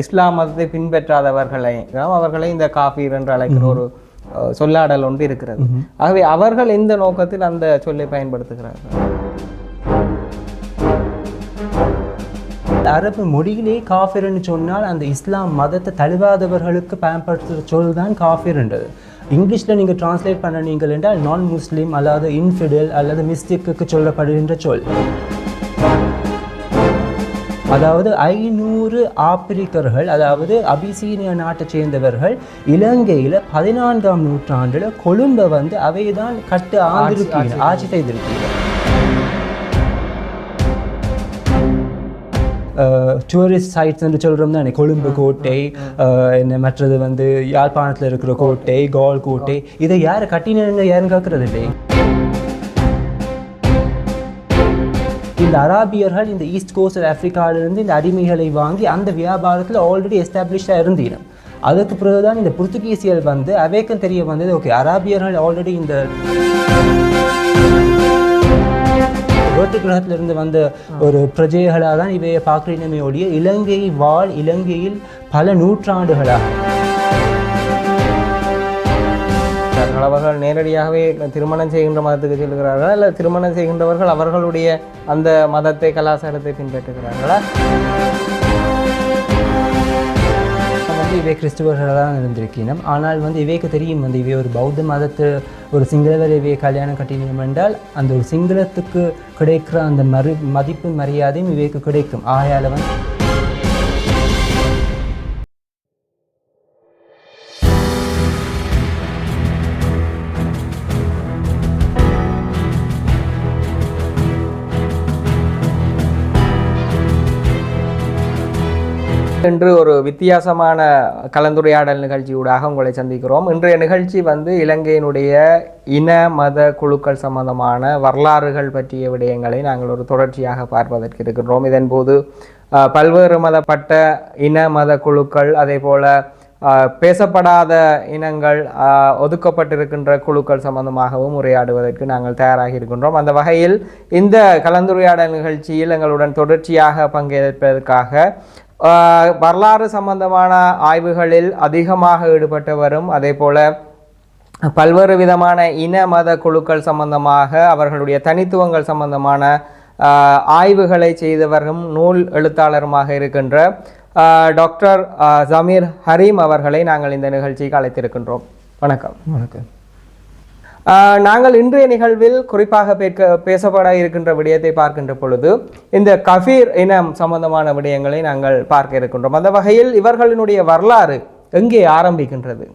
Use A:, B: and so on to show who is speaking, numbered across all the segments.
A: இஸ்லாம் மதத்தை பின்பற்றாதவர்களை இந்த காஃபீர் என்று அழைக்கிற ஒரு சொல்லாடல் ஒன்று இருக்கிறது. ஆகவே அவர்கள் எந்த நோக்கத்தில் அந்த சொல்லை பயன்படுத்துகிறார்கள்?
B: அரபு மொழியிலே காஃபிர்னு சொன்னால் அந்த இஸ்லாம் மதத்தை தழுவாதவர்களுக்கு பயன்படுத்துகிற சொல் தான் காஃபிர்ன்றது. இங்கிலீஷில் நீங்கள் டிரான்ஸ்லேட் பண்ண நீங்கள் என்றால் நான் முஸ்லீம் அல்லது இன்ஃபிடல் அல்லது மிஸ்டிக்கு சொல்லப்படுகின்ற சொல். அதாவது 500 ஆப்பிரிக்கர்கள், அதாவது அபிசீனியா நாட்டை சேர்ந்தவர்கள் இலங்கையில் 14ஆம் நூற்றாண்டில் கொழும்பை வந்து அவைதான் ஆட்சி செய்திருக்கிறார். டூரிஸ்ட் சைட்ஸ் என்று சொல்கிறோம் தானே, கொழும்பு கோட்டை, மற்றது வந்து யாழ்ப்பாணத்தில் இருக்கிற கோட்டை, கோல் கோட்டை, இதை யார் கட்டினு யாரும் கேட்கறது இல்லை. இந்த அராபியர்கள் இந்த ஈஸ்ட் கோஸ்ட் ஆஃப்ரிக்காவிலிருந்து இந்த அடிமைகளை வாங்கி அந்த வியாபாரத்தில் ஆல்ரெடி எஸ்டாப்ளிஷ்டாக இருந்தீங்க. அதுக்கு பிறகுதான் இந்த புர்த்துகீசியல் வந்து அவேக்கம் தெரிய வந்தது. ஓகே, அராபியர்கள் ஆல்ரெடி இந்த வேற்று கிரகத்திலிருந்து வந்த ஒரு பிரஜைகளாக தான் இவையை பார்க்கிறீனமே ஒழிய இலங்கையில் பல நூற்றாண்டுகளாக
A: அவர்கள் நேரடியாகவே திருமணம் செய்கின்ற மதத்துக்கு செல்கிறார்களா, இல்லை திருமணம் செய்கின்றவர்கள் அவர்களுடைய அந்த மதத்தை கலாச்சாரத்தை பின்பற்றுகிறார்களா?
B: வந்து இவை கிறிஸ்துவர்களாக தான் இருந்திருக்கணும். ஆனால் வந்து இவைக்கு தெரியும் வந்து இவை ஒரு பௌத்த மதத்தை ஒரு சிங்களவர் இவையை கல்யாணம் கட்டினோம் என்றால் அந்த ஒரு சிங்களத்துக்கு கிடைக்கிற அந்த மதிப்பு மரியாதையும் இவைக்கு கிடைக்கும். ஆயால வந்து
A: இன்று ஒரு வித்தியாசமான கலந்துரையாடல் நிகழ்ச்சியூடாக உங்களை சந்திக்கிறோம். இன்றைய நிகழ்ச்சி வந்து இலங்கையினுடைய இன மத குழுக்கள் சம்பந்தமான வரலாறுகள் பற்றிய விடயங்களை நாங்கள் ஒரு தொடர்ச்சியாக பார்ப்பதற்கு இருக்கின்றோம். இதன்போது பல்வேறு மதப்பட்ட இன மத குழுக்கள், அதே போல பேசப்படாத இனங்கள், ஒதுக்கப்பட்டிருக்கின்ற குழுக்கள் சம்பந்தமாகவும் உரையாடுவதற்கு நாங்கள் தயாராகி இருக்கின்றோம். அந்த வகையில் இந்த கலந்துரையாடல் நிகழ்ச்சியில் எங்களுடன் தொடர்ச்சியாக பங்கேற்பதற்காக வரலாறு சம்பந்தமான ஆய்வுகளில் அதிகமாக ஈடுபட்டு வரும், அதே போல பல்வேறு விதமான இன மத குழுக்கள் சம்பந்தமாக அவர்களுடைய தனித்துவங்கள் சம்பந்தமான ஆய்வுகளை செய்தவரும் நூல் எழுத்தாளருமாக இருக்கின்ற டாக்டர் ஜமீர் ஹரீம் அவர்களை நாங்கள் இந்த நிகழ்ச்சிக்கு அழைத்திருக்கின்றோம். வணக்கம்.
B: வணக்கம்.
A: நாங்கள் இன்றைய நிகழ்வில் குறிப்பாக பேசப்பட இருக்கின்ற விடயத்தை பார்க்கின்ற பொழுது இந்த கஃபீர் இனம் சம்பந்தமான விடயங்களை நாங்கள் பார்க்க இருக்கின்றோம். அந்த வகையில் இவர்களினுடைய வரலாறு எங்கே ஆரம்பிக்கின்றது?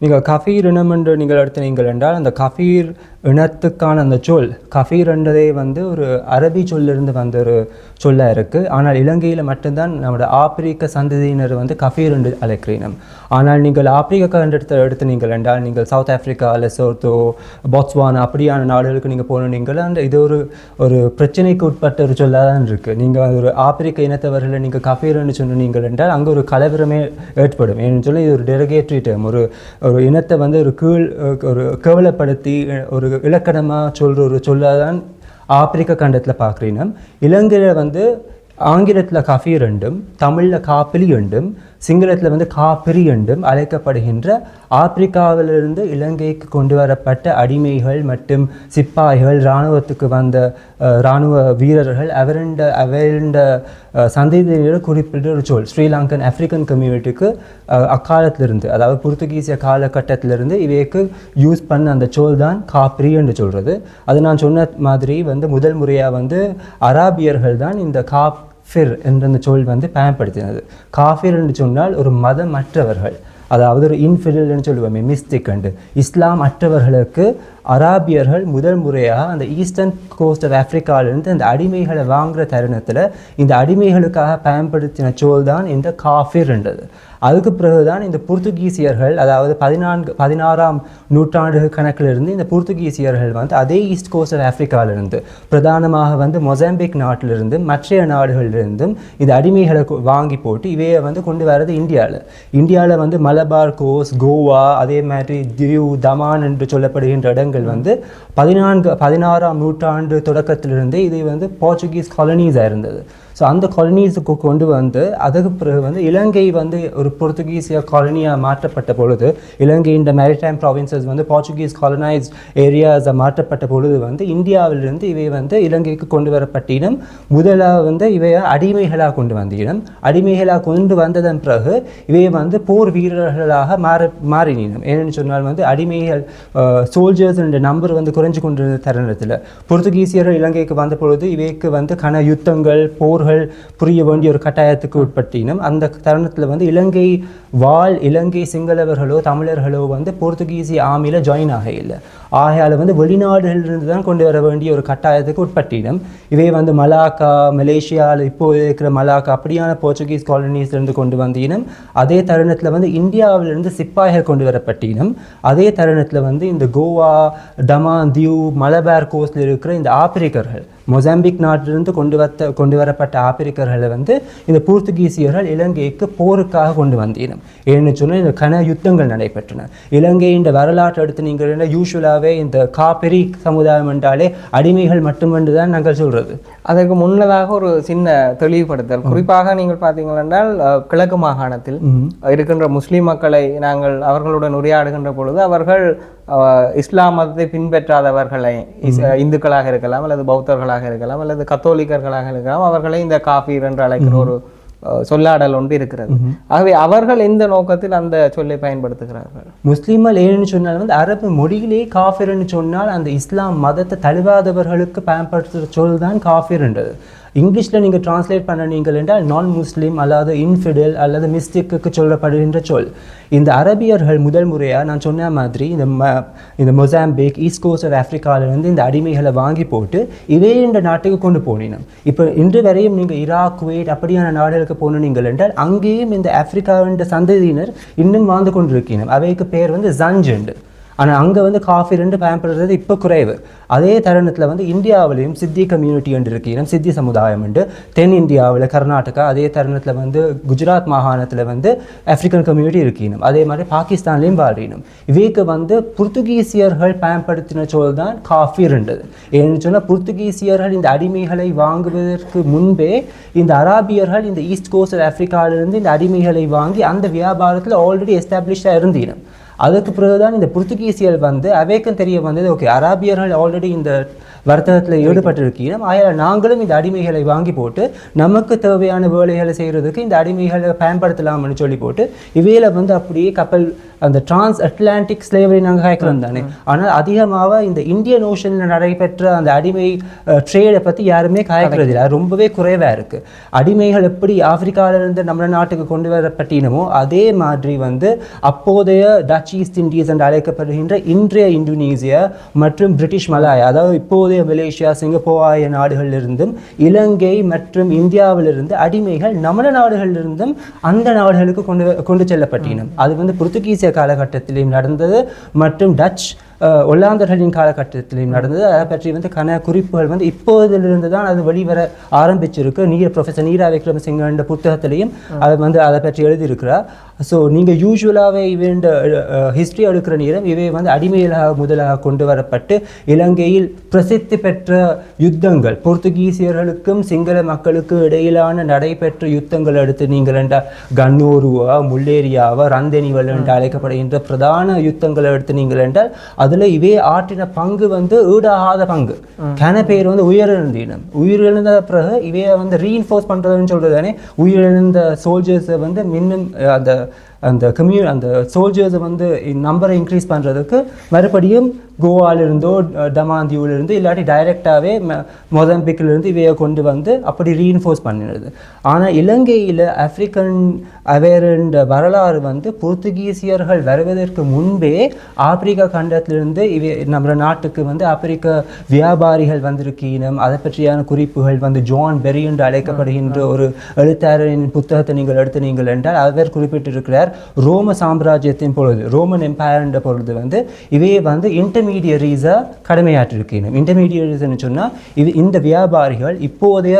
B: நீங்கள் கஃபீர் இனம் என்று நீங்கள் எடுத்தீங்கள் என்றால் அந்த கஃபீர் இனத்துக்கான அந்த சொல் கஃபீர் என்றதே வந்து ஒரு அரபி சொல்லிருந்து வந்த ஒரு சொல்லாக இருக்குது. ஆனால் இலங்கையில் மட்டும்தான் நம்மளோட ஆப்பிரிக்க சந்ததியினர் வந்து கஃபீர் என்று அழைக்கிறீனம். ஆனால் நீங்கள் ஆப்பிரிக்க கண்டத்தை எடுத்து நீங்கள் என்றால் நீங்கள் சவுத் ஆஃப்ரிக்கா, லெசோத்தோ, பாட்ஸ்வானா அப்படியான நாடுகளுக்கு நீங்கள் போனீங்கள் அந்த இது ஒரு பிரச்சனைக்கு உட்பட்ட ஒரு சொல்லாக தான் இருக்குது. நீங்கள் ஒரு ஆப்பிரிக்க இனத்தவர்களை நீங்கள் கஃபீர்னு சொன்னீங்கள் என்றால் அங்கே ஒரு கலவரமே ஏற்படும். ஏன்னு சொல்லி இது ஒரு டெரகேட்டரி டேர்ம், ஒரு இனத்தை வந்து ஒரு கேவலப்படுத்தி ஒரு இலக்கணமாக சொல்கிற ஒரு சொல்லாக தான் ஆப்பிரிக்க கண்டத்தில் பார்க்குறீங்க. இலங்கையில் வந்து ஆங்கிலத்தில் கஃபீர் என்றும், தமிழில் காப்பிலி என்றும், சிங்களத்தில் வந்து காப்பிரி என்றும் அழைக்கப்படுகின்ற ஆப்பிரிக்காவிலிருந்து இலங்கைக்கு கொண்டு வரப்பட்ட அடிமைகள் மற்றும் சிப்பாய்கள், இராணுவத்துக்கு வந்த இராணுவ வீரர்கள், அவருண்ட சந்ததியினர் குறிப்பிட்ட ஒரு சொல். ஸ்ரீலங்கன் ஆஃப்ரிக்கன் கம்யூனிட்டிக்கு அக்காலத்திலிருந்து, அதாவது புர்த்துகீசிய காலகட்டத்திலிருந்து இவைக்கு யூஸ் பண்ண அந்த சொல் தான் காப்பிரி என்று சொல்கிறது. அது நான் சொன்ன மாதிரி வந்து முதல் முறையாக வந்து அராபியர்கள் தான் இந்த காஃபிர் என்ற அந்த சொல் வந்து பயன்படுத்தினது. காஃபிர் என்று சொன்னால் ஒரு மதமற்றவர்கள், அதாவது ஒரு இன்ஃபிடல்னு சொல்லுவோமே, மிஸ்டிக் அண்டு இஸ்லாம் அற்றவர்களுக்கு அராபியர்கள் முதல் முறையாக அந்த ஈஸ்டர்ன் கோஸ்ட் ஆஃப் ஆஃப்ரிக்காவிலிருந்து அந்த அடிமைகளை வாங்குகிற தருணத்தில் இந்த அடிமைகளுக்காக பயன்படுத்தின சொல் தான் இந்த காஃபிர்ன்றது. அதுக்கு பிறகுதான் இந்த புர்த்துகீசியர்கள், அதாவது 16ஆம் நூற்றாண்டு கணக்கிலிருந்து இந்த புர்த்துகீசியர்கள் வந்து அதே ஈஸ்ட் கோஸ்ட் ஆஃப் ஆஃப்ரிக்காவிலிருந்து பிரதானமாக வந்து மொசாம்பிக் நாட்டிலிருந்து மற்ற நாடுகளிலிருந்தும் இந்த அடிமைகளை வாங்கி போட்டு இவையை வந்து கொண்டு வர்றது இந்தியாவில் வந்து மலபார் கோஸ்ட், கோவா, அதே மாதிரி தியூ, தமான் என்று சொல்லப்படுகின்ற இடங்கள் வந்து 16ஆம் நூற்றாண்டு தொடக்கத்திலிருந்தே இது வந்து போர்ச்சுகீஸ் காலனிஸாக இருந்தது. ஸோ அந்த காலனிஸுக்கு கொண்டு வந்து அதுக்கு பிறகு வந்து இலங்கை வந்து ஒரு போர்த்துகீசிய காலனியாக மாற்றப்பட்ட பொழுது, இலங்கையின் மேரிடைம் ப்ராவின்சஸ் வந்து போர்ச்சுகீஸ் காலனைஸ்ட் ஏரியாஸை மாற்றப்பட்ட பொழுது வந்து இந்தியாவிலிருந்து இவை வந்து இலங்கைக்கு கொண்டு வரப்பட்டினம். முதலாக வந்து இவை அடிமைகளாக கொண்டு வந்தினம். அடிமைகளாக கொண்டு வந்ததன் பிறகு இவை வந்து போர் வீரர்களாக மாறினினம். ஏன்னு சொன்னால் வந்து அடிமைகள் சோல்ஜர்ஸ் நம்பர் வந்து குறைஞ்சு கொண்டிருந்த தருணத்தில் போர்த்துகீசியர்கள் இலங்கைக்கு வந்த பொழுது இவைக்கு வந்து கன யுத்தங்கள் போர்கள் புரிய வேண்டிய ஒரு கட்டாயத்துக்கு உட்பட்டினும் அந்த தருணத்தில் வந்து இலங்கை சிங்களவர்களோ தமிழர்களோ வந்து போர்த்துகீசிய ஆர்மியில் ஜாயின் ஆக இல்லை. ஆகையால் வந்து வெளிநாடுகளிலிருந்து தான் கொண்டு வர வேண்டிய ஒரு கட்டாயத்துக்கு உட்பட்டினம். இவை வந்து மலாக்கா, மலேசியாவில் இப்போ இருக்கிற மலாக்கா அப்படியான போர்ச்சுகீஸ் காலனிஸ்லேருந்து கொண்டு வந்தினம். அதே தருணத்தில் வந்து இந்தியாவிலிருந்து சிப்பாய்கள் கொண்டு வரப்பட்டினம். அதே தருணத்தில் வந்து இந்த கோவா, டமான் தீவு, மலபார் கோஸ்டில் இருக்கிற இந்த ஆப்பிரிக்கர்கள், மொசாம்பிக் நாட்டிலிருந்து கொண்டு வரப்பட்ட ஆப்பிரிக்கர்களை வந்து இந்த போர்த்துகீசியர்கள் இலங்கைக்கு போருக்காக கொண்டு வந்தினம். ஏன்னு சொன்னால் இந்த கன யுத்தங்கள் நடைபெற்றன. இலங்கையின் வரலாற்று எடுத்து நீங்கள் யூஸ்வலாகவே இந்த காப்பெரி சமுதாயம் என்றாலே அடிமைகள் மட்டுமென்று தான் நாங்கள் சொல்கிறது.
A: அதற்கு முன்னதாக ஒரு சின்ன தெளிவுபடுத்தல், குறிப்பாக நீங்கள் பார்த்தீங்களென்றால் கிழக்கு மாகாணத்தில் இருக்கின்ற முஸ்லீம் மக்களை நாங்கள் அவர்களுடன் உரையாடுகின்ற பொழுது அவர்கள் இஸ்லாம் மதத்தை பின்பற்றாதவர்களை, இந்துக்களாக இருக்கலாம் அல்லது பௌத்தர்களாக இருக்கலாம் அல்லது கத்தோலிக்கர்களாக இருக்கலாம், அவர்களை இந்த காஃபீர் என்று அழைக்கிற ஒரு சொல்லாடல் ஒன்று இருக்கிறது. ஆகவே அவர்கள் எந்த நோக்கத்தில் அந்த சொல்லை பயன்படுத்துகிறார்கள்?
B: முஸ்லீம்கள் ஏன்னு சொன்னால் வந்து அரபு மொழியிலேயே காஃபிர்ன்னு சொன்னால் அந்த இஸ்லாம் மதத்தை தழுவாதவர்களுக்கு பயன்படுத்துகிற சொல் தான் காஃபிர்ன்றது. இங்கிலீஷில் நீங்கள் டிரான்ஸ்லேட் பண்ண நீங்கள் என்றால் நான் முஸ்லீம் அல்லது இன்ஃபிடல் அல்லது மிஸ்டிக்கு சொல்லப்படுகின்ற சொல். இந்த அரபியர்கள் முதல் முறையாக நான் சொன்ன மாதிரி இந்த மொசாம்பிக், ஈஸ்ட் கோஸ்ட் ஆஃப் ஆஃப்ரிக்காவிலேருந்து இந்த அடிமைகளை வாங்கி போட்டு இவே இந்த நாட்டுக்கு கொண்டு போனினோம். இப்போ இன்று வரையும் நீங்கள் ஈராக், குவைட் அப்படியான நாடுகளுக்கு போனீங்கள் என்றால் அங்கேயும் இந்த ஆஃப்ரிக்காவின் சந்ததியினர் இன்னும் வாழ்ந்து கொண்டிருக்கணும். அவைக்கு பேர் வந்து ஜன்ஜெண்டு. ஆனால் அங்கே வந்து காஃபி பயன்படுறது இப்போ குறைவு. அதே தருணத்தில் வந்து இந்தியாவிலையும் சித்தி கம்யூனிட்டி என்று இருக்கணும், சித்தி சமுதாயம் உண்டு. தென் இந்தியாவில் கர்நாடகா, அதே தருணத்தில் வந்து குஜராத் மாகாணத்தில் வந்து ஆஃப்ரிக்கன் கம்யூனிட்டி இருக்கணும். அதே மாதிரி பாகிஸ்தான்லேயும் வாழ்றணும். இவைக்கு வந்து புர்த்துகீசியர்கள் பயன்படுத்தின சொல் தான் காஃபிர்ன்றது. ஏன்னு சொன்னால் புர்த்துகீசியர்கள் இந்த அடிமைகளை வாங்குவதற்கு முன்பே இந்த அராபியர்கள் இந்த ஈஸ்ட் கோஸ்ட் ஆஃப்ரிக்காவிலிருந்து இந்த அடிமைகளை வாங்கி அந்த வியாபாரத்தில் ஆல்ரெடி எஸ்டாப்ளிஷ்டாக இருந்தீனம். அதுக்கு பிறகுதான் இந்த புர்த்துகீசியர் வந்து அவைக்கும் தெரிய வந்தது, ஓகே அராபியர்கள் ஆல்ரெடி இந்த வர்த்தகத்தில் ஈடுபட்டிருக்கிறோம், ஆயால் நாங்களும் இந்த அடிமைகளை வாங்கி போட்டு நமக்கு தேவையான வேலைகளை செய்கிறதுக்கு இந்த அடிமைகளை பயன்படுத்தலாம்னு சொல்லி போட்டு இவையில் வந்து அப்படியே கப்பல் அந்த டிரான்ஸ் அட்லாண்டிக் ஸ்லேவரி நாங்கள் கேட்கலாம் தானே. ஆனால் அதிகமாக இந்த இந்தியன் ஓஷனில் நடைபெற்ற அந்த அடிமை ட்ரேடை பற்றி யாருமே காய்க்கிறது இல்லை, அது ரொம்பவே குறைவாக இருக்குது. அடிமைகள் எப்படி ஆப்பிரிக்காவிலிருந்து நம்ம நாட்டுக்கு கொண்டு வரப்பட்டினமோ அதே மாதிரி வந்து அப்போதைய டச் ஈஸ்ட் இண்டீஸ் என்று அழைக்கப்படுகின்ற இன்றைய இந்தோனேசியா மற்றும் பிரிட்டிஷ் மலாயா, அதாவது இப்போதைய மலேசியா, சிங்கப்பூர் ஆகிய நாடுகளிலிருந்தும் இலங்கை மற்றும் இந்தியாவிலிருந்து அடிமைகள் நம்ம நாடுகளிலிருந்தும் அந்த நாடுகளுக்கு கொண்டு செல்லப்பட்டினம். அது வந்து புர்த்துகீசிய காலகட்டத்திலேயும் நடந்தது மற்றும் டச் ஒல்லாந்தர்களின் காலகட்டத்திலையும் நடந்தது. அதை பற்றி வந்து கன குறிப்புகள் வந்து இப்போதிலிருந்து தான் அது வெளிவர ஆரம்பிச்சிருக்கு. ப்ரொஃபஸர் நீரா விக்ரமசிங்கன்ற புத்தகத்திலையும் அதை வந்து அதை பற்றி எழுதியிருக்கிறார். ஸோ நீங்கள் யூஸ்வலாகவே இவண்ட ஹிஸ்ட்ரி எடுக்கிற நேரம் இவை வந்து அடிமைகளாக முதலாக கொண்டு வரப்பட்டு இலங்கையில் பிரசித்தி பெற்ற யுத்தங்கள், போர்த்துகீசியர்களுக்கும் சிங்கள மக்களுக்கு இடையிலான நடைபெற்ற யுத்தங்கள் எடுத்து நீங்கள் என்றால் கண்ணூருவா, முல்லேரியாவா, ரந்தனிவல் என்று அழைக்கப்படுகின்ற பிரதான யுத்தங்களை எடுத்து நீங்கள் என்றால் அதில் இவே ஆற்றின பங்கு வந்து ஈடாகாத பங்கு. கன பேர் வந்து உயிரிழந்த பிறகு இவையை வந்து ரீஇன்ஃபோர்ஸ் பண்ணுறதுன்னு சொல்கிறது தானே. உயிரிழந்த சோல்ஜர்ஸை வந்து மின்னும் அந்த சோல்ஜர்ஸை வந்து நம்பரை இன்க்ரீஸ் பண்ணுறதுக்கு மறுபடியும் கோவாலிருந்தோ டமாந்தியூவிலிருந்து இல்லாட்டி டைரெக்டாகவே மொசாம்பிக்கிலிருந்து இவையை கொண்டு வந்து அப்படி ரீஇன்ஃபோர்ஸ் பண்ணிடுது. ஆனால் இலங்கையில் ஆஃப்ரிக்கன் அவேரண்ட வரலாறு வந்து போர்த்துகீசியர்கள் வருவதற்கு முன்பே ஆப்பிரிக்கா கண்டத்திலிருந்து நம்ம நாட்டுக்கு வந்து ஆப்பிரிக்க வியாபாரிகள் வந்திருக்கணும். அதை பற்றியான குறிப்புகள் வந்து ஜான் பெரி என்று அழைக்கப்படுகின்ற ஒரு எழுத்தாளரின் புத்தகத்தை நீங்கள் எடுத்து நீங்கள் என்றால் அவர் குறிப்பிட்டிருக்கிறார். ரோம சாம்ராஜ்யத்தின் பொழுது, ரோமன் எம்பையர் என்ற பொழுது வந்து இவையே வந்து இன்டர்மீடியரிஸாக கடமையாற்றிருக்கணும். இன்டர்மீடியரிஸ்ன்னு சொன்னால் இந்த வியாபாரிகள் இப்போதைய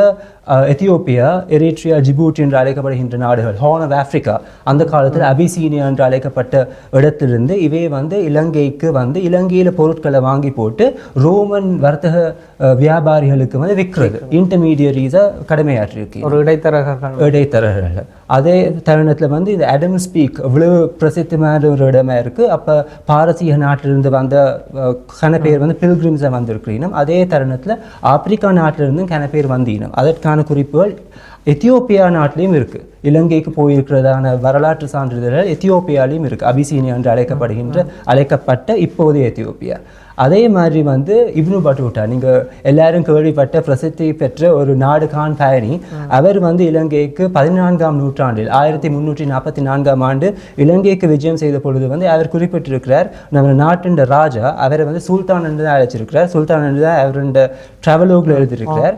B: எத்தியோப்பியா, எரிட்ரியா, ஜிபூட்டி என்று அழைக்கப்படுகின்ற நாடுகள், ஹார்ன் ஆஃப் ஆப்பிரிக்கா, அந்த காலத்தில் அபிசீனியா என்று அழைக்கப்பட்ட இடத்திலிருந்து இவை வந்து இலங்கைக்கு வந்து இலங்கையில் பொருட்களை வாங்கி போட்டு ரோமன் வர்த்தக வியாபாரிகளுக்கு வந்து விற்கிறது. இன்டர்மீடியரிஸாக கடமையாற்றிருக்கு,
A: ஒரு
B: இடைத்தரகர்கள். அதே தருணத்தில் வந்து இந்த அடம்ஸ் பீக் இவ்வளவு பிரசித்தமான ஒரு இடமா இருக்குது. அப்போ பாரசீக நாட்டிலிருந்து வந்த கன பேர் வந்து பில்கிரிம்ஸாக வந்திருக்கிறீனும். அதே தருணத்தில் ஆப்பிரிக்கா நாட்டிலிருந்தும் கன பேர் வந்தீனும். அதற்கான குறிப்புகள் எத்தியோப்பியா நாட்டிலையும் இருக்குது. இலங்கைக்கு போயிருக்கிறதான வரலாற்று சான்றிதழ்கள் எத்தியோப்பியாலையும் இருக்குது. அபிசீனியா என்று அழைக்கப்பட்ட இப்போதைய எத்தியோப்பியா. அதே மாதிரி வந்து இப்னு பட்டூட்டா, நீங்கள் எல்லாரும் கேள்விப்பட்ட பிரசித்தி பெற்ற ஒரு நாடு கான் பயணி. அவர் வந்து இலங்கைக்கு 14ஆம் நூற்றாண்டில் 1344ஆம் ஆண்டு இலங்கைக்கு விஜயம் செய்த பொழுது வந்து அவர் குறிப்பிட்டிருக்கிறார், நம்ம நாட்டின் ராஜா அவரை வந்து சுல்தான் என்று தான் அழைச்சிருக்கிறார். சுல்தான் என்று தான் அவருடைய ட்ராவலோகில் எழுதியிருக்கிறார்.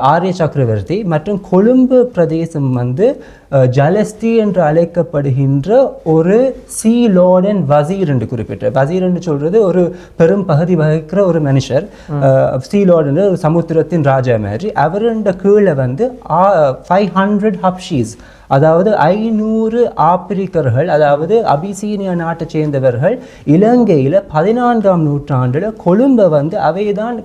B: ஆரிய சக்கரவர்த்தி. மற்றும் கொழும்பு பிரதேசம் வந்து ஜலஸ்தி என்று அழைக்கப்படுகின்ற ஒரு சி லார்ட் அண்ட் வசீர் என்று குறிப்பிட்டார். வசீர் என்று சொல்றது ஒரு பெரும் பகுதி வகிக்கிற ஒரு மனுஷர். சி லார்ட் என்ற ஒரு சமுத்திரத்தின் ராஜா மாதிரி. அவருடைய கீழே வந்து 500 ஹப்ஷீஸ், அதாவது 500 ஆப்பிரிக்கர்கள், அதாவது அபிசீனியா நாட்டை சேர்ந்தவர்கள் இலங்கையில் 14ஆம் நூற்றாண்டில் கொழும்பை வந்து அவைதான்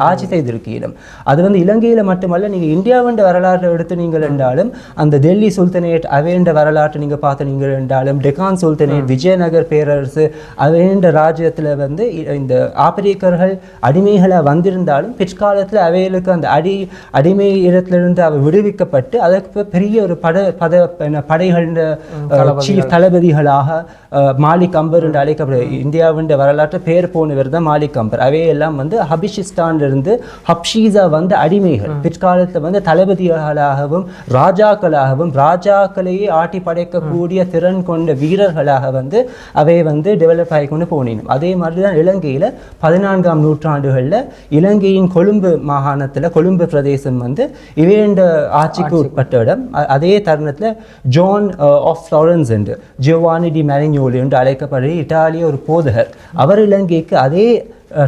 B: ஆட்சி செய்திருக்கீங்க. அது வந்து இலங்கையில் மட்டுமல்ல, நீங்கள் இந்தியாவின் வரலாற்றை எடுத்து நீங்கள் என்றாலும் அந்த டெல்லி சுல்தனேட் அவைண்ட வரலாற்றை நீங்கள் பார்த்து நீங்கள் என்றாலும் டெக்கான் சுல்தனேட், விஜயநகர் பேரரசு அவைண்ட ராஜ்யத்தில் வந்து இந்த ஆப்பிரிக்கர்கள் அடிமைகளாக வந்திருந்தாலும் பிற்காலத்தில் அவைகளுக்கு அந்த அடிமை இடத்திலிருந்து அவை விடுவிக்கப்பட்டு அதற்கு பெரிய ஒரு படைகளின் சீஃப் தளபதிகளாக மாலிக் அம்பர் என்று அழைக்கப்படுது. இந்தியாவின் வரலாற்று பேர் போனவர் தான் மாலிக் அம்பர். அவையெல்லாம் வந்து ஹபிஷிஸ்தானிலிருந்து ஹப்ஷீஸா வந்து அடிமைகள் பிற்காலத்தில் வந்து தளபதிகளாகவும் ராஜாக்களாகவும் ராஜாக்களையே ஆட்டி படைக்கக்கூடிய திறன் கொண்ட வீரர்களாக வந்து அவை வந்து டெவலப் ஆகி கொண்டு போனோம். அதே மாதிரி தான் இலங்கையில் 14ஆம் நூற்றாண்டுகளில் இலங்கையின் கொழும்பு மாகாணத்தில் கொழும்பு பிரதேசம் வந்து இவையண்ட ஆட்சிக்கு உட்பட்ட இடம். அதே தருணத்தில் ஜான் ஆஃப் ஃப்ளாரன்ஸ் என்று ஜியோவானி டி மேரினியோலி என்று அழைக்கப்படுகிற இட்டாலிய ஒரு போதகர், அவர் இலங்கைக்கு அதே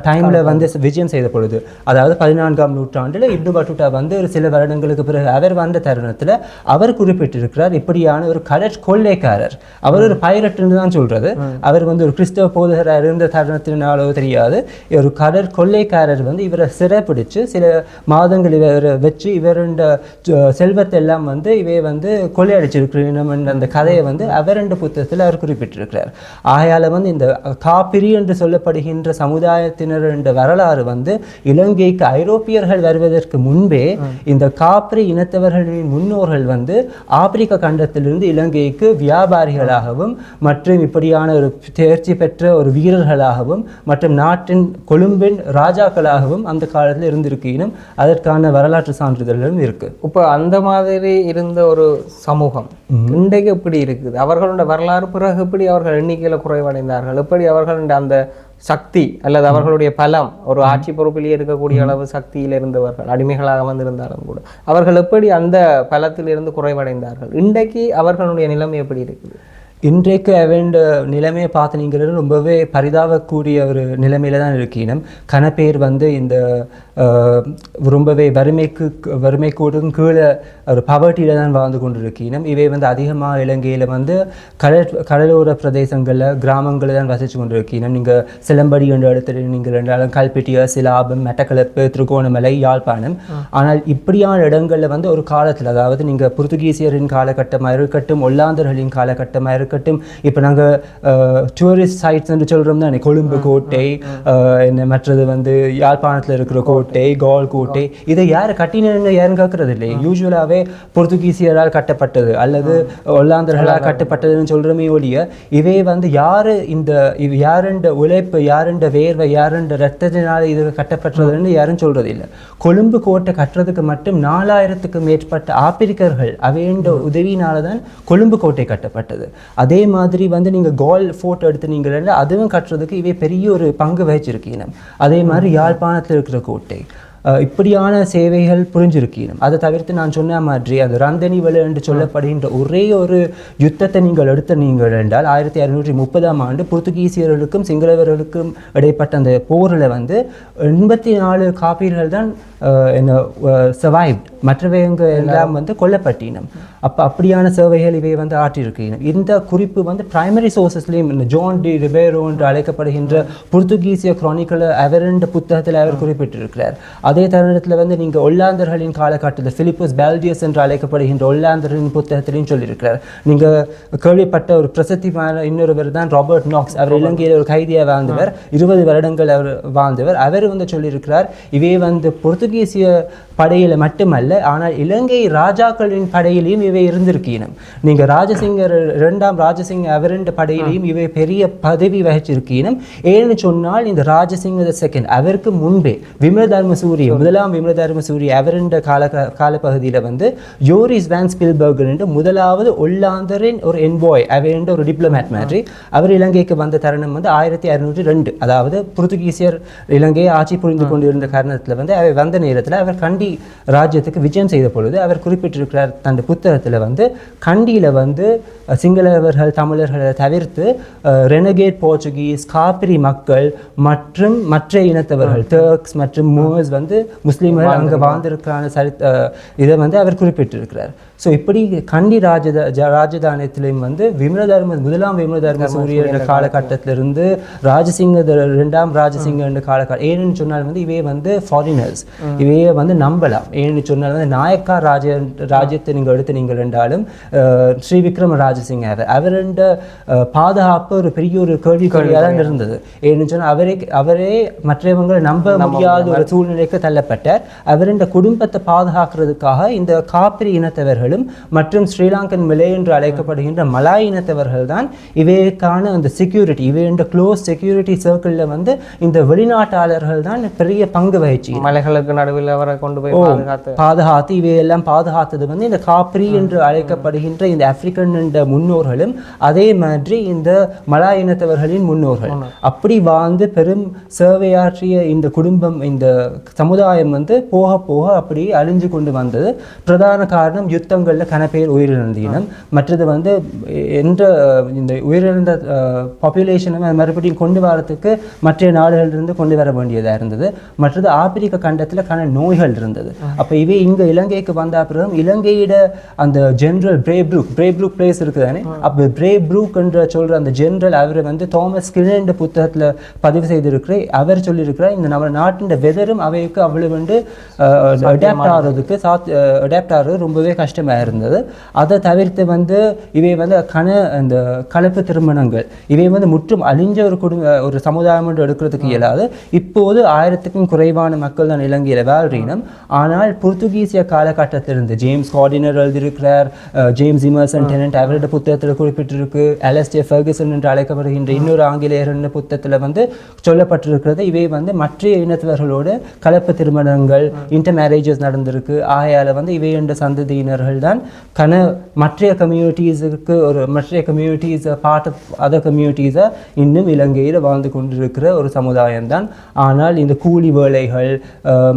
B: டைமில் வந்து விஜயம் செய்த பொழுது, அதாவது 14ஆம் நூற்றாண்டில் இப்னு பட்டூட்டா வந்து ஒரு சில வருடங்களுக்கு பிறகு அவர் வந்த தருணத்தில் அவர் குறிப்பிட்டிருக்கிறார், இப்படியான ஒரு கொள்ளைக்காரர், அவர் ஒரு பைரட்னு தான் சொல்கிறது, அவர் வந்து ஒரு கிறிஸ்தவ போதகராக இருந்த தருணத்தினாலோ தெரியாது, ஒரு கொள்ளைக்காரர் வந்து இவரை சிறைப்பிடிச்சு சில மாதங்கள் இவரை வச்சு இவருடைய செல்வத்தை எல்லாம் வந்து இவை வந்து கொள்ளையடிச்சிருக்கிறோம் அந்த கதையை வந்து அவருடைய புத்தகத்தில் அவர் குறிப்பிட்டிருக்கிறார். ஆகையால் வந்து இந்த காப்பிரி என்று சொல்லப்படுகின்ற சமுதாய என்ற வரலாறு வந்து இலங்கைக்கு ஐரோப்பியர்கள் வருவதற்கு முன்பே இந்த காப்ரி இனத்தவர்களின் முன்னோர்கள் வந்து ஆப்பிரிக்க கண்டத்திலிருந்து இலங்கைக்கு வியாபாரிகளாகவும் மற்றும் இப்படியான ஒரு தேர்ச்சி பெற்ற ஒரு வீரர்களாகவும் மற்றும் நாட்டின் கொழும்பின் ராஜாக்களாகவும் அந்த காலத்தில் இருந்திருக்கணும். அதற்கான வரலாற்று சான்றிதழ்களும் இருக்கு.
A: இப்போ அந்த மாதிரி இருந்த ஒரு சமூகம் இன்றைக்கு எப்படி இருக்குது? அவர்களோட வரலாறு பிறகு எப்படி அவர்கள் எண்ணிக்கையில் குறைவடைந்தார்கள்? எப்படி அவர்களுடைய அந்த சக்தி அல்லது அவர்களுடைய பலம், ஒரு ஆட்சி பொறுப்பிலேயே இருக்கக்கூடிய அளவு சக்தியில் இருந்தவர்கள் அடிமைகளாக வந்திருந்தாலும் கூட அவர்கள் எப்படி அந்த பலத்தில் இருந்து குறைவடைந்தார்கள்? இன்றைக்கு அவர்களுடைய நிலைமை எப்படி இருக்குது?
B: இன்றைக்கு அவண்ட நிலைமையை பார்த்து நீங்கள் ரொம்பவே பரிதாபக்கூடிய ஒரு நிலைமையில தான் இருக்கணும். கன பேர் வந்து இந்த ரொம்பவே வறுமைக்கூடும் கீழே ஒரு பவர்ட்டியில் தான் வாழ்ந்து கொண்டு இருக்கணும். இவை வந்து அதிகமாக இலங்கையில் வந்து கடலோர பிரதேசங்களில் கிராமங்களில் தான் வசித்து கொண்டு இருக்கணும். நீங்கள் சிலம்படி என்ற இடத்துல நீங்கள் ரெண்டாலும் கல்பெட்டியா, சிலாபம், மெட்டக்களப்பு, திருகோணமலை, யாழ்ப்பாணம். ஆனால் இப்படியான இடங்களில் வந்து ஒரு காலத்தில், அதாவது நீங்கள் புர்த்துகீசியரின் காலகட்டமாக இருக்கட்டும், ஒல்லாந்தர்களின் காலகட்டமாக இருக்கட்டும், இப்போ நாங்கள் டூரிஸ்ட் சைட்ஸ் என்று சொல்கிறோம் தானே, கொழும்பு கோட்டை, மற்றது வந்து யாழ்ப்பாணத்தில் இருக்கிற கோட்டை, கால் கோட்டை, இதை யார் கட்டினு யாரும் கேட்கறது இல்லை. யூஸ்வலாகவே போர்த்துகீசியரால் கட்டப்பட்டது அல்லது ஒல்லாந்தர்களால் கட்டப்பட்டதுன்னு சொல்கிறோமே ஒழிய இவை வந்து யாருண்ட உழைப்பு, யாருண்ட வேர்வை, யாருண்ட ரத்தத்தினால் இது கட்டப்பட்டதுன்னு யாரும் சொல்கிறது இல்லை. கொழும்பு கோட்டை கட்டுறதுக்கு மட்டும் 4000க்கும் மேற்பட்ட ஆப்பிரிக்கர்கள் அவையண்ட உதவியினால தான் கொழும்பு கோட்டை கட்டப்பட்டது. அதே மாதிரி வந்து நீங்கள் கால் ஃபோர்ட் எடுத்துனீங்கன்னா அதுவும் கட்டுறதுக்கு இவை பெரிய ஒரு பங்கு வகிச்சிருக்கீங்க. அதே மாதிரி யாழ்ப்பாணத்தில் இருக்கிற கோட்டை, இப்படியான சேவைகள் புரிஞ்சிருக்கணும். அதை தவிர்த்து நான் சொன்ன மாதிரி அந்த ரந்தனி வலு என்று சொல்லப்படுகின்ற ஒரே ஒரு யுத்தத்தை நீங்கள் எடுத்த நீங்கள் என்றால் 1630ஆம் ஆண்டு போர்த்துகீசியர்களுக்கும் சிங்களவர்களுக்கும் இடைப்பட்ட அந்த போரில் வந்து 84 காப்பீர்கள் தான் சர்வைவ்ட், மற்றவங்க எல்லாம் வந்து கொல்லப்பட்டினம். அப்போ அப்படியான சேவைகள் இவை வந்து ஆற்றியிருக்கணும். இந்த குறிப்பு வந்து பிரைமரி சோர்சஸ்லேயும் இந்த ஜான் டி ரிபேரோ என்று அழைக்கப்படுகின்ற போர்த்துகீசிய குரானிக்கலை அவருடைய புத்தகத்தில் அவர் குறிப்பிட்டிருக்கிறார். அதே தருணத்தில் வந்து நீங்கள் ஒல்லாந்தர்களின் காலகட்டத்தில் பிலிப்பஸ் பால்டியஸ் என்று அழைக்கப்படுகின்ற ஒல்லாந்தர்களின் புத்தகத்திலையும் சொல்லியிருக்கிறார். நீங்கள் கேள்விப்பட்ட ஒரு பிரசித்தியான இன்னொருவர் தான் ராபர்ட் நாக்ஸ். அவர் இலங்கையில் ஒரு கைதியாக வாழ்ந்தவர், 20 வருடங்கள் அவர் வாழ்ந்தவர். அவர் வந்து சொல்லியிருக்கிறார், இவை வந்து போர்த்துகீசிய படையில் மட்டுமல்ல, ஆனால் இலங்கை ராஜாக்களின் படையிலையும் இவை இருந்திருக்கணும். நீங்கள் ராஜசிங்கர் 2ஆம் ராஜசிங்க அவருடைய படையிலையும் இவை பெரிய பதவி வகிச்சிருக்கணும். ஏன்னு சொன்னால் இந்த ராஜசிங்க செகண்ட் அவருக்கு முன்பே விமல தர்மசூரிய 1ஆம் விமல தர்மசூரிய அவருடைய காலப்பகுதியில் வந்து யோரிஸ் வேன் ஸ்பில்பர்க் என்று முதலாவது ஒல்லாந்தரின் ஒரு என்வாய் அவருடைய ஒரு டிப்ளமேட் மாதிரி அவர் இலங்கைக்கு வந்த தருணம் வந்து 1602. அதாவது போர்த்துகீசியர் இலங்கையை ஆட்சி புரிந்து கொண்டிருந்த காரணத்தில் வந்து அவர் வந்த நேரத்தில் அவர் கண்டி ராஜ்யத்துக்கு விஜயம் செய்த பொழுது அவர் குறிப்பிட்டிருக்கிறார் தன் புத்தகத்தில் வந்து கண்டியில் வந்து சிங்களவர்கள் தமிழர்களை தவிர்த்து ரெனகேட் போர்ச்சுகீஸ் காப்பிரி மக்கள் மற்றும் மற்ற இனத்தவர்கள் டர்க்ஸ் மற்றும் மூவர்ஸ் வந்து முஸ்லீம்கள் அங்கே வாழ்ந்திருக்கான இதை வந்து அவர் குறிப்பிட்டிருக்கிறார். ஸோ இப்படி கண்டி ராஜதானியத்திலையும் வந்து 1ஆம் விமல தர்ம சூரிய காலகட்டத்திலிருந்து ராஜசிங்க 2ஆம் ராஜசிங்க காலகட்டம் ஏன்னு சொன்னால் வந்து இவையே வந்து ஃபாரினர்ஸ் இவையே வந்து நம்பலாம். ஏன்னு சொன்னால் வந்து நாயக்கா ராஜ்யத்தை நீங்கள் எடுத்து நீங்கள் ரெண்டாலும் ஸ்ரீ விக்ரம ராஜசிங்க அவருடைய பாதுகாப்பு ஒரு பெரிய ஒரு கேள்விக்குறியாக தான் இருந்தது. ஏன்னு சொன்னால் அவரே மற்றவங்களை நம்ப முடியாத ஒரு சூழ்நிலைக்கு தள்ளப்பட்டார். அவருடைய குடும்பத்தை பாதுகாக்கிறதுக்காக இந்த காப்பிரி இனத்தவர்களும் மற்றும் ஸ்ரீலங்கன் மிலே என்று அழைக்கப்படுகின்ற மலாய் இனத்தவர்கள் தான் இவைக்கான அந்த செக்யூரிட்டி இவையோட க்ளோஸ் செக்யூரிட்டி சர்க்கிளில் வந்து இந்த வெளிநாட்டாளர்கள் தான் பெரிய பங்கு வகிச்சு
A: மலைகளுக்கு நடுவில் அவரை கொண்டு போய்
B: பாதுகாத்து இவையெல்லாம் பாதுகாத்தது வந்து இந்த காப்ரி என்று அழைக்கப்படுகின்ற இந்த ஆப்பிரிக்கன் முன்னோர்களும் அதே மாதிரி இந்த மலாய் இனத்தவர்களின் முன்னோர்கள் அப்படி வாழ்ந்து பெரும் சேவையாற்றிய இந்த குடும்பம் இந்த சமுதாயம் வந்து போக போக அப்படி அழிஞ்சு கொண்டு வந்தது. பிரதான காரணம் யுத்தங்களில் கனப்பேர் உயிரிழந்தீனம். மற்றது வந்து என்ற இந்த உயிரிழந்த பாப்புலேஷனை மறுபடியும் கொண்டு வரத்துக்கு மற்ற நாடுகளிலிருந்து கொண்டு வர வேண்டியதாக இருந்தது. மற்றது ஆப்பிரிக்க கண்டத்தில் கன நோய்கள் இருந்தது. அப்போ இவை இங்கே இலங்கைக்கு வந்த அப்புறம் இலங்கையிட அந்த ஜெனரல் பிரேப்ரூக் பிளேஸ் இருக்குதானே, அப்போ பிரேப்ரூக் என்ற சொல்கிற அந்த ஜெனரல் அவர் வந்து தாமஸ் கிளன் புத்தகத்தில் பதிவு செய்திருக்கிறார். அவர் சொல்லியிருக்கிறார் இந்த நம்ம நாட்டின் வெதரும் அவைக்கு அவ்வளவு வந்து அடாப்ட் ஆகிறது ரொம்பவே கஷ்டமாக இருந்தது. அதை தவிர்த்து வந்து இவை வந்து அந்த கலப்பு திருமணங்கள் இவை வந்து முற்றும் அழிஞ்ச ஒரு சமுதாயம் எடுக்கிறதுக்கு இயலாது. இப்போது 1000க்கும் குறைவான மக்கள் தான் இலங்கையில் வாழ்றீனம். ஆனால் போர்த்துகீசிய காலகட்டத்திலிருந்து ஜேம்ஸ் கார்டினர் எழுதியிருக்கிறார், ஜேம்ஸ் இமர்சன் டெனன்ட் அவருடைய புத்தகத்தில் குறிப்பிட்டிருக்கு, அலஸ்டியர் ஃபெர்குசன் என்று அழைக்கப்படுகின்ற இன்னொரு ஆங்கிலேயர் புத்தகத்தில் வந்து சொல்லப்பட்டிருக்கிறது. இவை வந்து மற்ற இனத்தவர்களோடு கலப்பு திருமணங்கள் இன்டர் மேரேஜஸ் நடந்திருக்கு. ஆகையால் வந்து இவை என்ற சந்ததியினர்கள் தான் மற்ற கம்யூனிட்டிஸுக்கு மற்ற கம்யூனிட்டிஸ் பார்ட் ஆஃப் அதர் கம்யூனிட்டிஸை இன்னும் இலங்கையில் வாழ்ந்து கொண்டிருக்கிற ஒரு சமுதாயம் தான். ஆனால் இந்த கூலி வேலைகள்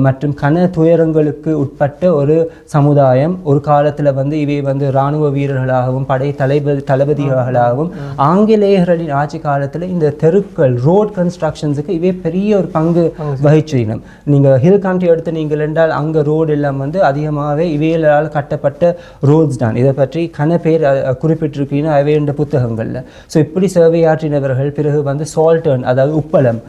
B: மற்றும் துயரங்களுக்கு உட்பட்ட ஒரு சமுதாயம். ஒரு காலத்தில் வந்து இவை வந்து இராணுவ வீரர்களாகவும் படை தளபதிகளாகவும் ஆங்கிலேயர்களின் ஆட்சி காலத்தில் இந்த தெருக்கள் ரோட் கன்ஸ்ட்ரக்ஷன்ஸுக்கு இவை பெரிய ஒரு பங்கு வகிச்சினம். நீங்கள் ஹில் கண்ட்ரி எடுத்து நீங்கள் என்றால் அங்கே ரோடு எல்லாம் வந்து அதிகமாகவே இவைகளால் கட்டப்பட்ட ரோட்ஸ் தான். இதை பற்றி பேர் குறிப்பிட்டிருக்கீங்க அவையுடைய புத்தகங்களில். ஸோ இப்படி சேவையாற்றினவர்கள் பிறகு வந்து சால்டர்ன் அதாவது உப்பளம்,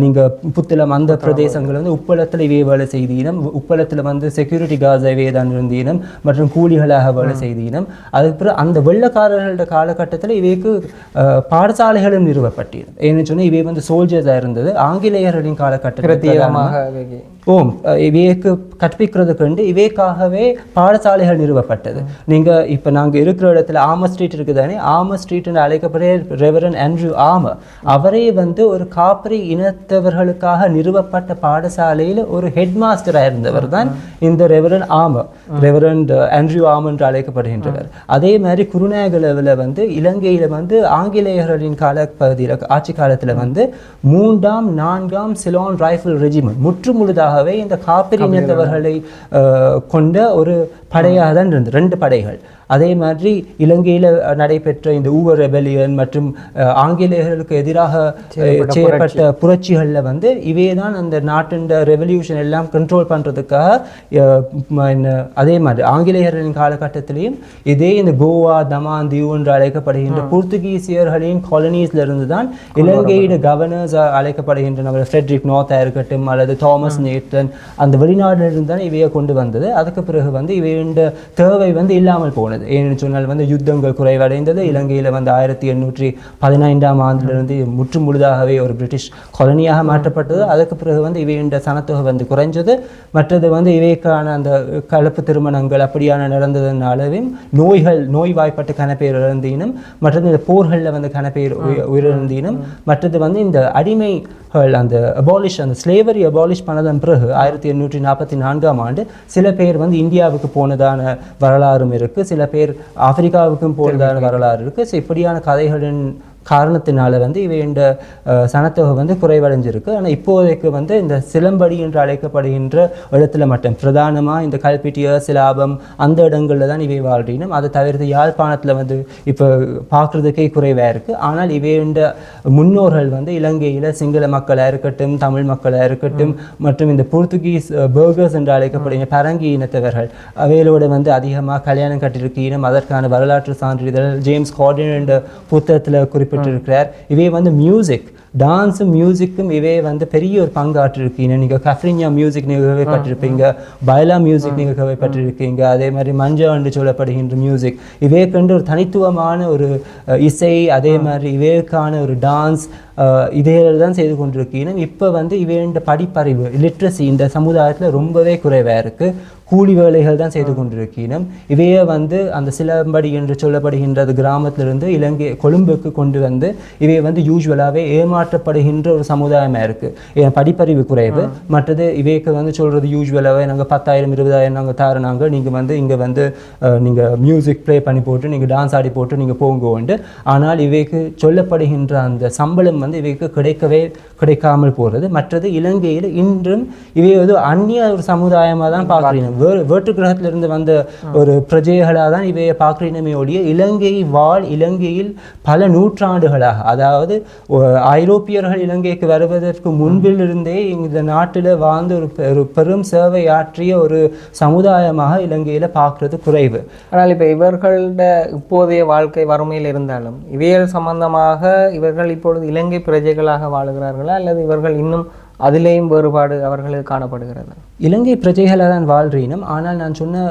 B: நீங்கள் புத்தளம் அந்த பிரதேசங்கள் வந்து உப்பளத்தில் இவை வேலை செய்தீனம். உப்பளத்தில் வந்து செக்யூரிட்டி கார்ட்ஸாகவே தான் இருந்தீனம் மற்றும் கூலிகளாக வேலை செய்தீனம். அதுக்கப்புறம் அந்த வெள்ளக்காரர்களோட காலகட்டத்தில் இவைக்கு பாடசாலைகளும் நிறுவப்பட்டீர்கள். ஏன்னு சொன்னால் இவை வந்து சோல்ஜர்ஸாக இருந்தது. ஆங்கிலேயர்களின் காலகட்டத்தில் இவைக்கு கற்பிக்கிறதுக்கு இவைக்காகவே பாடசாலைகள் நிறுவப்பட்டது. நீங்கள் இப்போ நாங்கள் இருக்கிற இடத்துல ஆமர் ஸ்ட்ரீட் இருக்குதானே, ஆமர் ஸ்ட்ரீட் என்று அழைக்கப்படுற ரெவரண்ட் ஆண்ட்ரூ ஆமர் அவரே வந்து ஒரு காப்ரி இனத்தவர்களுக்காக நிறுவப்பட்ட பாடசாலையில் ஒரு ஹெட் மாஸ்டராக இருந்தவர் தான் இந்த ரெவரண்ட் ஆண்ட்ரூ ஆமர் என்று அழைக்கப்படுகின்றவர். அதே மாதிரி குருநாகலில் வந்து இலங்கையில் வந்து ஆங்கிலேயர்களின் காலப்பகுதியில் ஆட்சி காலத்தில் வந்து 3ஆம் 4ஆம் சிலோன் ரைஃபிள் ரெஜிமெண்ட் முற்றுமுழுதாக முழுமையாகவே இந்த காப்பிரி இனத்தவர்களை கொண்ட ஒரு படையாக தான் இருந்தது, 2 படைகள். அதே மாதிரி இலங்கையில் நடைபெற்ற இந்த ஊவர் ரெபெலியன் மற்றும் ஆங்கிலேயர்களுக்கு எதிராக செய்யப்பட்ட புரட்சிகளில் வந்து இவே தான் அந்த நாட்டின் ரெவல்யூஷன் எல்லாம் கண்ட்ரோல் பண்ணுறதுக்காக அதே மாதிரி ஆங்கிலேயர்களின் காலகட்டத்திலையும் இதே இந்த கோவா, தமான், தீவு என்று அழைக்கப்படுகின்ற போர்த்துகீசியர்களின் காலனிஸ்ல இருந்து தான் இலங்கையின் கவர்னர்ஸ் அழைக்கப்படுகின்றன. ஃப்ரெட்ரிக் நார்த்தா இருக்கட்டும் அல்லது தாமஸ் நேத்தன், அந்த வெளிநாடுகளிலிருந்து தான் இவையை கொண்டு வந்தது. அதுக்கு பிறகு வந்து இவையின் தேவை வந்து இல்லாமல் போனது. ஏன்னு சொன்னால் வந்து யுத்தங்கள் குறைவடைந்தது. இலங்கையில் வந்து 1815ஆம் ஆண்டிலிருந்து முற்று முழுதாகவே ஒரு பிரிட்டிஷ் காலனியாக மாற்றப்பட்டது. அதுக்கு பிறகு வந்து இவையின் சனத்தொகை வந்து குறைஞ்சது. மற்றது வந்து இவைக்கான அந்த கலப்பு திருமணங்கள் அப்படியான நடந்ததுனாலும் நோய்வாய்ப்பட்டு கனப்பேர் இழந்தீனும், மற்றது இந்த போர்களில் வந்து கனப்பேர் உயிரிழந்தீனும், மற்றது வந்து இந்த அடிமைகள் அந்த ஸ்லேவரி அபாலிஷ் பண்ணதன் பிறகு 1844ஆம் ஆண்டு சில பேர் வந்து இந்தியாவுக்கு போனதான வரலாறும் இருக்கு, சில பேர் ஆப்பிரிக்காவுக்கும் போனதான வரலாறு இருக்கு. ஸோ இப்படியான கதைகளின் காரணத்தினால வந்து இவையோட சனத்தொகை வந்து குறைவடைஞ்சிருக்கு. ஆனால் இப்போதைக்கு வந்து இந்த சிலம்படி என்று அழைக்கப்படுகின்ற இடத்துல மட்டும் பிரதானமாக இந்த கல்பிட்டிய, சிலாபம் அந்த இடங்களில் தான் இவை வாழ்றினும், அதை தவிர்த்து யாழ்ப்பாணத்தில் வந்து இப்போ பார்க்குறதுக்கே குறைவாக இருக்குது. ஆனால் இவையோட முன்னோர்கள் வந்து இலங்கையில் சிங்கள மக்களாக இருக்கட்டும், தமிழ் மக்களாக இருக்கட்டும், மற்றும் இந்த போர்த்துகீஸ் பர்கர்ஸ் என்று அழைக்கப்படுகிற பரங்கி இனத்தவர்கள் அவைகளோட வந்து அதிகமாக கல்யாணம் கட்டியிருக்கீனும். அதற்கான வரலாற்று சான்றிதழ் ஜேம்ஸ் கார்டன் என்ற புத்தகத்தில் குறிப்பிட்டிருக்கிறார். இவை வந்து மியூசிக், டான்ஸும் மியூசிக்கும் இவே வந்து பெரிய ஒரு பங்காற்றிருக்கீங்க. நீங்கள் கஃப்ரின்யா மியூசிக் நீங்கள் கேள்விப்பட்டிருப்பீங்க, பைலா மியூசிக் நீங்கள் கேள்விப்பட்டிருக்கீங்க, அதே மாதிரி மஞ்சா என்று சொல்லப்படுகின்ற மியூசிக், இவே கண்டு ஒரு தனித்துவமான ஒரு இசை, அதே மாதிரி இவேக்கான ஒரு டான்ஸ் இதைகள் தான் செய்து கொண்டிருக்கீங்க. இப்போ வந்து இவையோட படிப்பறிவு லிட்ரஸி இந்த சமுதாயத்தில் ரொம்பவே குறைவாக இருக்குது. கூலி வேலைகள் தான் செய்து கொண்டிருக்கணும். இவையே வந்து அந்த சிலம்படி என்று சொல்லப்படுகின்ற கிராமத்திலிருந்து இலங்கை கொழும்புக்கு கொண்டு வந்து இவை வந்து யூஸ்வலாகவே ஏமாற்றப்படுகின்ற ஒரு சமுதாயமாக இருக்குது. ஏன் படிப்பறிவு குறைவு. மற்றது இவைக்கு வந்து சொல்கிறது யூஸ்வலாகவே நாங்கள் 10,000 20,000 நாங்கள் தரனாங்க, நீங்கள் வந்து இங்கே வந்து நீங்கள் மியூசிக் ப்ளே பண்ணி போட்டு நீங்கள் டான்ஸ் ஆடி போட்டு நீங்கள் போங்க. ஆனால் இவைக்கு சொல்லப்படுகின்ற அந்த சம்பளம் வந்து இவைக்கு கிடைக்காமல் போகிறது. மற்றது இலங்கையில் இன்றும் இவை வந்து அந்நிய ஒரு சமுதாயமாக தான் பார்க்குறீங்க. வேற்று கிரகத்திலிருந்து வந்த ஒரு பிரஜைகளாக தான் இவையை பார்க்கிறீனமே ஒழிய இலங்கையில் பல நூற்றாண்டுகளாக, அதாவது ஐரோப்பியர்கள் இலங்கைக்கு வருவதற்கு முன்பிலிருந்தே இந்த நாட்டில் வாழ்ந்து ஒரு பெரும் சேவை ஆற்றிய ஒரு சமுதாயமாக இலங்கையில் பார்க்கறது குறைவு.
A: ஆனால் இப்போ இவர்களோட இப்போதைய வாழ்க்கை வறுமையில் இருந்தாலும் இவையல் சம்பந்தமாக இவர்கள் இப்பொழுது இலங்கை பிரஜைகளாக வாழுகிறார்களா, அல்லது இவர்கள் இன்னும் அதிலேயும் வேறுபாடு அவர்களுக்கு காணப்படுகிறது?
B: இலங்கை பிரஜைகளாக தான் வாழ்றீனும், ஆனால் நான் சொன்ன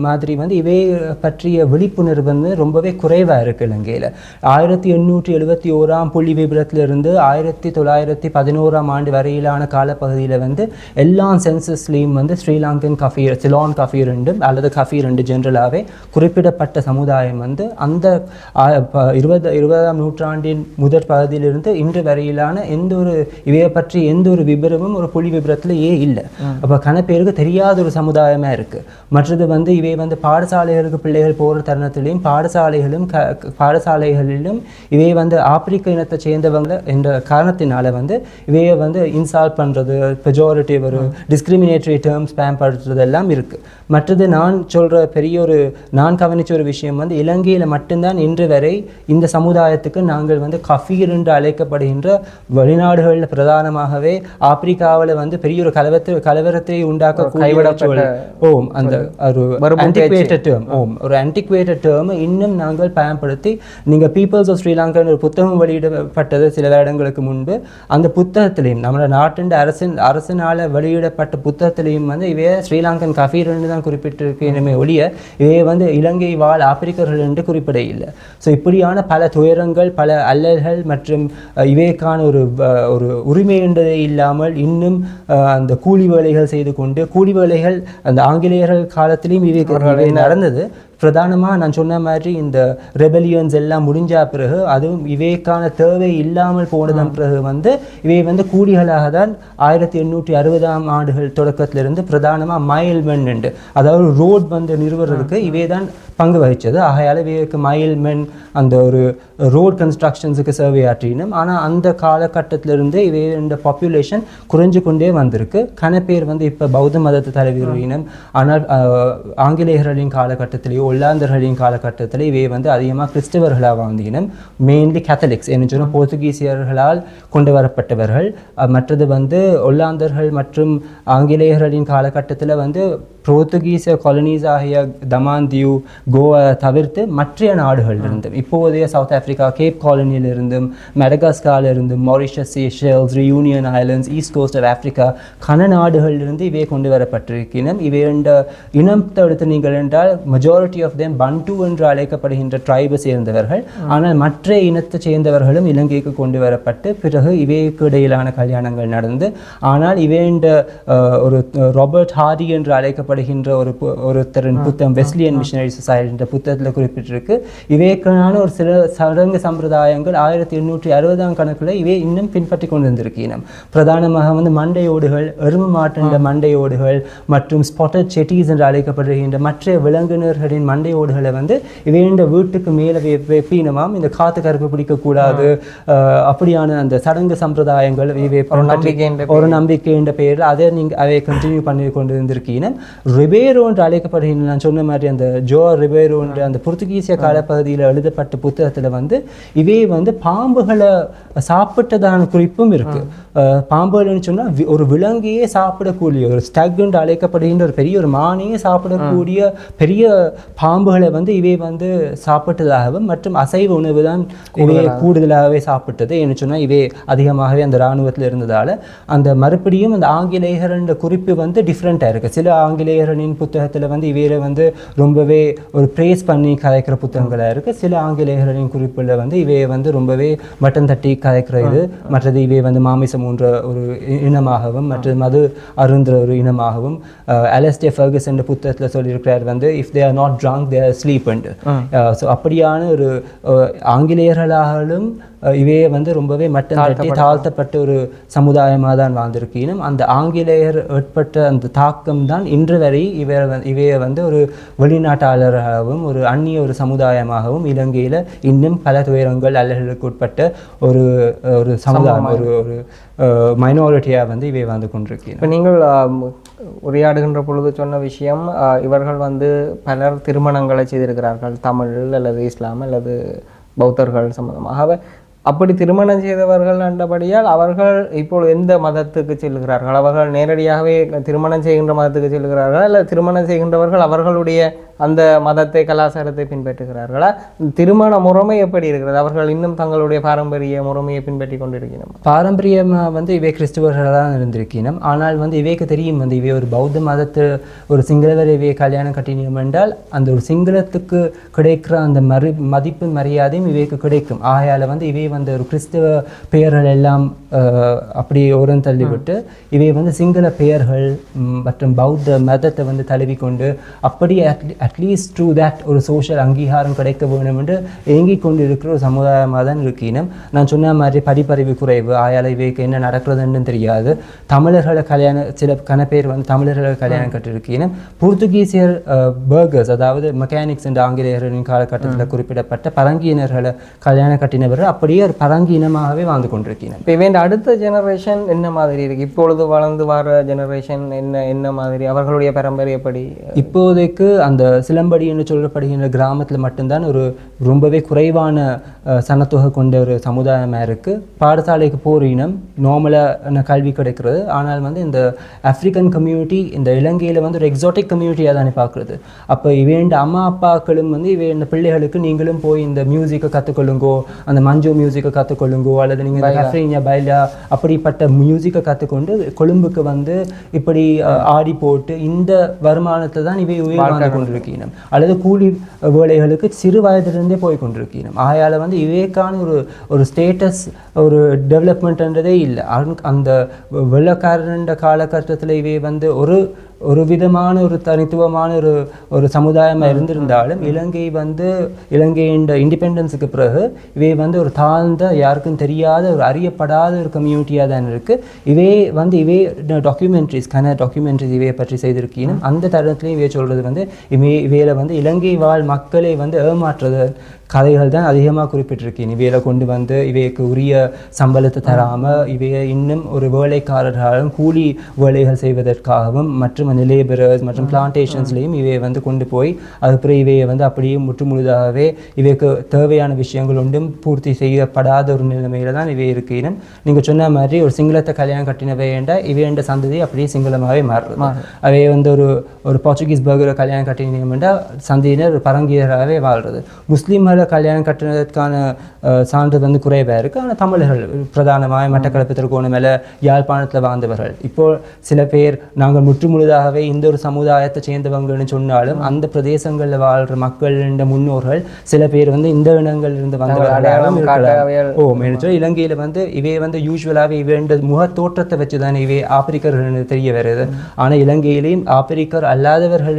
B: மாதிரி வந்து இவை பற்றிய விழிப்புணர்வு வந்து ரொம்பவே குறைவாக இருக்குது இலங்கையில். 1871ஆம் புள்ளி விபரத்திலிருந்து 1911ஆம் ஆண்டு வரையிலான காலப்பகுதியில் வந்து எல்லா சென்சஸ்லேயும் வந்து ஸ்ரீலங்கன் கஃபீர், சிலான் கஃபீர் என்றும் அல்லது கஃபீர் என்று ஜென்ரலாகவே குறிப்பிடப்பட்ட சமுதாயம் வந்து அந்த 20ஆம் நூற்றாண்டின் முதற் பகுதியிலிருந்து இன்று வரையிலான இவையை பற்றி எந்த ஒரு விபரமும் ஒரு புள்ளி விபரத்திலேயே இல்லை. அப்போ கணப்பேருக்கு தெரியாத ஒரு சமுதாயமாக இருக்குது. மற்றது வந்து இவை வந்து பாடசாலைகளுக்கு பிள்ளைகள் போகிற தருணத்திலையும் பாடசாலைகளிலும் இவை வந்து ஆப்பிரிக்க இனத்தை சேர்ந்தவங்க என்ற காரணத்தினால வந்து இவையை வந்து இன்சால்ட் பண்ணுறது, பெஜாரிட்டிவ் ஒரு டிஸ்கிரிமினேட்டரி டேர்ம்ஸ் பயன்படுத்துறது எல்லாம் இருக்குது. மற்றது நான் கவனித்த ஒரு விஷயம் வந்து இலங்கையில் மட்டும்தான் இன்று வரை இந்த சமுதாயத்துக்கு நாங்கள் வந்து கஃபீர் என்று அழைக்கப்படுகின்ற வெளிநாடுகளில் பிரதானமாகவே ஆப்பிரிக்காவில் வந்து பெரிய ஒரு கலவரத்தை உண்டாக்க அந்த ஒரு ஆன்டிக்வேட்டட் டேர்ம் இன்னும் நாங்கள் பயன்படுத்தி, நீங்கள் பீப்புள்ஸ் ஆஃப் ஸ்ரீலங்கா ஒரு புத்தகம் வெளியிடப்பட்டது சில வருடங்களுக்கு முன்பு. அந்த புத்தகத்திலையும் நம்ம நாட்டின் அரசினால் வெளியிடப்பட்ட புத்தகத்திலையும் வந்து இவைய ஸ்ரீலங்கன் கஃபீர் என்று தான் குறிப்பிட்டிருக்கேனுமே ஒழிய இவையை வந்து இலங்கை வாழ் ஆப்பிரிக்கர்கள் என்று குறிப்பிட இல்லை. ஸோ இப்படியான பல துயரங்கள், பல அல்லல்கள் மற்றும் இவைக்கான ஒரு உரிமை என்றதே இல்லாமல் இன்னும் அந்த கூலி வேலைகள் செய்து கொண்டு, கூலி வேலைகள் அந்த ஆங்கிலேயர்கள் காலத்திலையும் இவை நடந்தது. பிரதானமாக நான் சொன்ன மாதிரி இந்த ரெபலியன்ஸ் எல்லாம் முடிஞ்ச பிறகு அதுவும் இவைக்கான தேவை இல்லாமல் போனதன் பிறகு வந்து இவை வந்து கூலிகளாக தான் 1860ஆம் ஆண்டுகள் தொடக்கத்திலிருந்து பிரதானமாக மைல்மென் உண்டு, அதாவது ரோட் வந்து நிறுவுறதுக்கு இவை தான் பங்கு வகித்தது. ஆகையால் இவைக்கு மைல்மென் அந்த ஒரு ரோட் கன்ஸ்ட்ரக்ஷன்ஸுக்கு சேவை ஆற்றினும். ஆனால் அந்த காலகட்டத்திலிருந்து இவை இந்த பாப்புலேஷன் குறைஞ்சு கொண்டே வந்திருக்கு. கனப்பேர் வந்து இப்போ பௌத்த மதத்தை தழுவினும். ஆனால் ஆங்கிலேயர்களின் காலகட்டத்திலேயோ ஒல்லாந்தர்களின் காலகட்டத்தில் இவை வந்து அதிகமாக கிறிஸ்தவர்களாக வாழ்ந்தினும். மெயின்லி கேத்தலிக்ஸ் என்று சொன்னால் போர்த்துகீசியர்களால் கொண்டு வரப்பட்டவர்கள். மற்றது வந்து ஒல்லாந்தர்கள் மற்றும் ஆங்கிலேயர்களின் காலகட்டத்தில் வந்து போர்த்துகீசிய காலனிஸ் ஆகிய தமாந்தியூ கோவா தவிர்த்து மற்ற நாடுகள் இருந்தும் இப்போதைய சவுத் ஆப்பிரிக்கா கேப் காலனியிலிருந்தும் மெடகாஸ்காரிலிருந்தும் Mauritius, Seychelles, Reunion Islands, East Coast of Africa கன நாடுகளிலிருந்து இவை கொண்டு வரப்பட்டிருக்கினும். இவை இனத்தை எடுத்து நீங்கள் என்றால் மெஜாரிட்டி ஆஃப் தேம் பண்டு என்று அழைக்கப்படுகின்ற ட்ரைபை சேர்ந்தவர்கள். ஆனால் மற்ற இனத்தை சேர்ந்தவர்களும் இலங்கைக்கு கொண்டு வரப்பட்டு பிறகு இவைக்கு இடையிலான கல்யாணங்கள் நடந்து, ஆனால் இவைண்ட ஒரு ராபர்ட் ஹாரி என்று அழைக்கப்படுகின்ற ஒருத்தரின் புத்தகம் வெஸ்லியன் மிஷனரி சொசைட்டி என்ற புத்தகத்தில் குறிப்பிட்டிருக்கு. இவைக்கான ஒரு சில சடங்கு சம்பிரதாயங்கள் 1860ஆம் கணக்கில் இவை இன்னும் பின்பற்றி கொண்டிருந்திருக்கணும். பிரதானமாக வந்து மண்டையோடுகள், எருமை மாட்டின் மண்டையோடுகள் மற்றும் ஸ்பாட்டட் செட்டிஸ் என்று அழைக்கப்படுகின்ற மற்ற விலங்கினர்களின் மண்டையோடுகளை வந்து இவைண்ட வீட்டுக்கு மேலே வைப்பினமாம். இந்த காத்து கருப்பு பிடிக்கக்கூடாது அப்படியான அந்த சடங்கு சம்பிரதாயங்கள் இவை ஒரு நம்பிக்கை என்ற பெயரில் அதை கண்டினியூ பண்ணி கொண்டு இருந்திருக்கீங்க. ரிபேரோ என்று அழைக்கப்படுகின்ற நான் சொன்ன மாதிரி அந்த ஜோ ரிபேரோ என்ற அந்த போர்த்துகீசிய காலப்பகுதியில் எழுதப்பட்ட புத்தகத்தில் வந்து இவை வந்து பாம்புகளை சாப்பிட்டதான குறிப்பும் இருக்கு. பாம்புகள்னு சொன்னால் ஒரு விலங்கையே சாப்பிடக்கூடிய ஒரு ஸ்டக் என்று அழைக்கப்படுகின்ற ஒரு பெரிய ஒரு மானையே சாப்பிடக்கூடிய பெரிய பாம்புகளை வந்து இவை வந்து சாப்பிட்டதாகவும் மற்றும் அசைவ உணவு தான் இவை கூடுதலாகவே சாப்பிட்டது என்று சொன்னால் இவை அதிகமாகவே அந்த இராணுவத்தில் இருந்ததால் அந்த மறுபடியும் அந்த ஆங்கிலேயர் என்ற குறிப்பு வந்து டிஃப்ரெண்ட்டாக இருக்குது. சில ஆங்கிலேயர்களின் புத்தகத்தில் வந்து இவையில வந்து ரொம்பவே ஒரு ப்ரேஸ் பண்ணி கதைக்கிற புத்தகங்களாக இருக்குது. சில ஆங்கிலேயர்களின் குறிப்பில் வந்து இவையை வந்து ரொம்பவே மட்டன் தட்டி கதைக்கிற இது, மற்றது இவை வந்து மாமிசம் போன்ற ஒரு இனமாகவும் மற்றது மது அருந்துற ஒரு இனமாகவும் அலஸ்டே ஃபர்கஸ் என்ற புத்தகத்தில் சொல்லியிருக்கிறார் வந்து if they are not drunk they are sleep and. So அப்படியான ஒரு ஆங்கிலேயர்களாலும் இவையே வந்து ரொம்பவே மட்டம் தட்டி தாழ்த்தப்பட்ட ஒரு சமுதாயமாக தான் வாழ்ந்திருக்கணும். அந்த ஆங்கிலேயர் ஏற்பட்ட அந்த தாக்கம் தான் இன்று வரை இவையை வந்து ஒரு வெளிநாட்டாளராகவும் ஒரு அந்நிய ஒரு சமுதாயமாகவும் இலங்கையில் இன்னும் பல துயரங்கள் அல்லல்களுக்கு உட்பட்ட ஒரு ஒரு சமுதாயம் ஒரு மைனாரிட்டியாக வந்து இவை வந்து கொண்டிருக்கீங்க.
A: இப்போ நீங்கள் உரையாடுகின்ற பொழுது சொன்ன விஷயம், இவர்கள் வந்து பலர் திருமணங்களை செய்திருக்கிறார்கள், தமிழ் அல்லது இஸ்லாம் அல்லது பௌத்தர்கள் சம்பந்தமாக. அப்படி திருமணம் செய்தவர்கள் என்றபடியால் அவர்கள் இப்போது எந்த மதத்துக்கு செல்கிறார்கள்? அவர்கள் நேரடியாகவே திருமணம் செய்கின்ற மதத்துக்கு செல்கிறார்கள் அல்ல திருமணம் செய்கின்றவர்கள் அவர்களுடைய அந்த மதத்தை கலாச்சாரத்தை பின்பற்றுகிறார்களா? திருமண முறைமை எப்படி இருக்கிறது? அவர்கள் இன்னும் தங்களுடைய பாரம்பரிய முறைமையை பின்பற்றி கொண்டிருக்கணும்.
B: பாரம்பரியமாக வந்து இவை கிறிஸ்துவர்களாக தான் இருந்திருக்கணும். ஆனால் வந்து இவைக்கு தெரியும் வந்து இவை ஒரு பௌத்த மதத்து ஒரு சிங்களவர் இவையை கல்யாணம் கட்டினோம் என்றால் அந்த ஒரு சிங்களத்துக்கு கிடைக்கிற அந்த மதிப்பு மரியாதையும் இவைக்கு கிடைக்கும். ஆகையால் வந்து இவை வந்து ஒரு கிறிஸ்தவ பெயர்கள் எல்லாம் அப்படி ஓரம் தள்ளிவிட்டு இவை வந்து சிங்கள பெயர்கள் மற்றும் பௌத்த மதத்தை வந்து தழுவிக்கொண்டு அப்படி அட்லீஸ்ட் த்ரூ தேட் ஒரு சோஷியல் அங்கீகாரம் கிடைக்க வேணும் என்று ஏங்கிக் கொண்டு இருக்கிற ஒரு சமுதாயமாக தான் இருக்கணும். நான் சொன்ன மாதிரி படிப்பறிவு குறைவு, ஆயால் இவைக்கு என்ன நடக்கிறதுன்னு தெரியாது. தமிழர்களை சில கணப்பேர் வந்து தமிழர்களை கல்யாணம் கட்டிருக்கணும். போர்த்துகீசியர் பர்கர்ஸ், அதாவது மெக்கானிக்ஸ் என்ற ஆங்கிலேயர்களின் காலகட்டத்தில் குறிப்பிடப்பட்ட பரங்கியினர்களை கல்யாணம் கட்டினவர்கள் அப்படியே ஒரு பரங்கி இனமாகவே வாழ்ந்து கொண்டிருக்கணும்.
A: இப்போ இவன் அடுத்த ஜெனரேஷன் என்ன மாதிரி இருக்கு? இப்பொழுது வளர்ந்து வர ஜெனரேஷன் என்ன மாதிரி, அவர்களுடைய பரம்பரை எப்படி?
B: இப்போதைக்கு அந்த சிலம்படி என்று சொல்லப்படுகின்ற கிராமத்தில் மட்டும்தான் ஒரு ரொம்பவே குறைவான சனத்தொகை கொண்ட ஒரு சமுதாயமாக இருக்குது. பாடசாலைக்கு போகிற இனம் நார்மலான கல்வி கிடைக்கிறது. ஆனால் வந்து இந்த ஆஃப்ரிக்கன் கம்யூனிட்டி இந்த இலங்கையில் வந்து ஒரு எக்ஸாட்டிக் கம்யூனிட்டியாக தானே பார்க்குறது. அப்போ இவேண்ட அம்மா அப்பாக்களும் வந்து இவேண்ட பிள்ளைகளுக்கு நீங்களும் போய் இந்த மியூசிக்கை கற்றுக்கொள்ளுங்கோ, அந்த மஞ்சு மியூசிக்கை கற்றுக்கொள்ளுங்கோ, அல்லது நீங்கள் இந்த கஃப்ரீனியா பைலா அப்படிப்பட்ட மியூசிக்கை கற்றுக்கொண்டு கொழும்புக்கு வந்து இப்படி ஆடி போட்டு இந்த வருமானத்தை தான் இவை வாழ்ந்து கொண்டிருக்கணும். அல்லது கூலி வேலைகளுக்கு சிறு வயதிலிருந்தே போய் கொண்டிருக்கணும். ஆகையால் வந்து இவைக்கான ஒரு ஸ்டேட்டஸ் ஒரு டெவலப்மெண்ட்ன்றதே இல்லை. அந்த வெள்ளக்காரன்ற காலகட்டத்தில் இவை வந்து ஒரு ஒரு விதமான ஒரு தனித்துவமான ஒரு சமுதாயமாக இருந்திருந்தாலும் இலங்கையின் இண்டிபெண்டன்ஸுக்கு பிறகு இவை ஒரு தாழ்ந்த யாருக்கும் தெரியாத ஒரு அறியப்படாத ஒரு கம்யூனிட்டியாக தான் இருக்குது. இவை டாக்குமெண்ட்ரிஸ் இவையை பற்றி செய்திருக்கீங்க. அந்த தருணத்துலையும் இவை சொல்கிறது இவையில இலங்கை வாழ் மக்களை ஏமாற்றுறது கதைகள் தான் அதிகமாக குறிப்பிட்டிருக்கேன். இவையில கொண்டு இவைக்கு உரிய சம்பளத்தை தராமல் இவையை இன்னும் ஒரு வேலைக்காரர்களும் கூலி வேலைகள் செய்வதற்காகவும் மற்றும் அந்த லேபரர்ஸ் மற்றும் பிளான்டேஷன்ஸ்லேயும் இவையை கொண்டு போய் அதுக்கப்புறம் இவையை அப்படியே முற்றுமுழுதாகவே இவைக்கு தேவையான விஷயங்கள் ஒன்றும் பூர்த்தி செய்யப்படாத ஒரு நிலைமையில தான் இவை இருக்கணும். நீங்கள் சொன்ன மாதிரி ஒரு சிங்களத்தை கல்யாணம் கட்டினவை இவையண்ட சந்ததி அப்படியே சிங்களமாகவே மாறுறது. அவை ஒரு போர்ச்சுகீஸ் பர்கரை கல்யாணம் கட்டினா சந்தையினர் ஒரு பரங்கியராகவே வாழ்றது. முஸ்லீம்கள் கல்யாணம் கட்டுறதுக்கான சான்று குறைவாக இருக்குது. ஆனால் தமிழர்கள் பிரதானமாக மட்டக்களப்பு திருகோணமலை யாழ்ப்பாணத்தில் வாழ்ந்தவர்கள். இப்போ சில பேர் நாங்கள் முற்றுமுழுதாகவே இந்த ஒரு சமுதாயத்தை சேர்ந்தவங்கன்னு சொன்னாலும் அந்த பிரதேசங்களில் வாழ்கிற மக்கள் முன்னோர்கள் சில பேர் இந்த இனங்களிலிருந்து வந்தவர்களாகவும் இருக்கலாம். இலங்கையில் இவை யூஸ்வலாகவே இவை முக தோற்றத்தை வச்சு தான் இவை ஆப்பிரிக்கர்கள் தெரிய வருது. ஆனால் இலங்கையிலையும் ஆப்பிரிக்கர் அல்லாதவர்கள்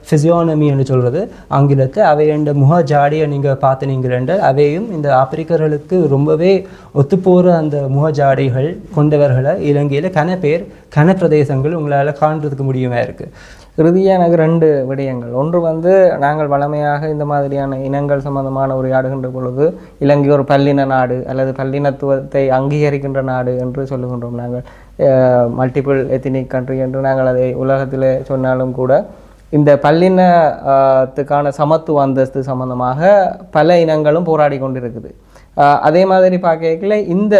B: ஃபிசியோனமி என்று சொல்றது ஆங்கிலத்தை அவை முக ஜாடியை நீங்கள் பார்த்தீங்கள் என்றால் அவையும் இந்த ஆப்பிரிக்கர்களுக்கு ரொம்பவே ஒத்துப்போகிற அந்த முகஜாடைகள் கொண்டவர்களை இலங்கையில் கன பிரதேசங்கள் உங்களால் காண்றதுக்கு முடியுமா இருக்குது.
A: இறுதியாக எனக்கு 2 விடயங்கள். ஒன்று நாங்கள் வளமையாக இந்த மாதிரியான இனங்கள் சம்பந்தமான உரையாடுகின்ற பொழுது இலங்கை ஒரு பல்லின நாடு அல்லது பல்லினத்துவத்தை அங்கீகரிக்கின்ற நாடு என்று சொல்லுகின்றோம். நாங்கள் மல்டிபிள் எத்தினிக் கண்ட்ரி என்று நாங்கள் அதை உலகத்தில் சொன்னாலும் கூட இந்த பல்லினத்துக்கான சமத்துவ அந்தஸ்து சம்பந்தமாக பல இனங்களும் போராடி கொண்டிருக்குது. அதே மாதிரி பார்க்கல இந்த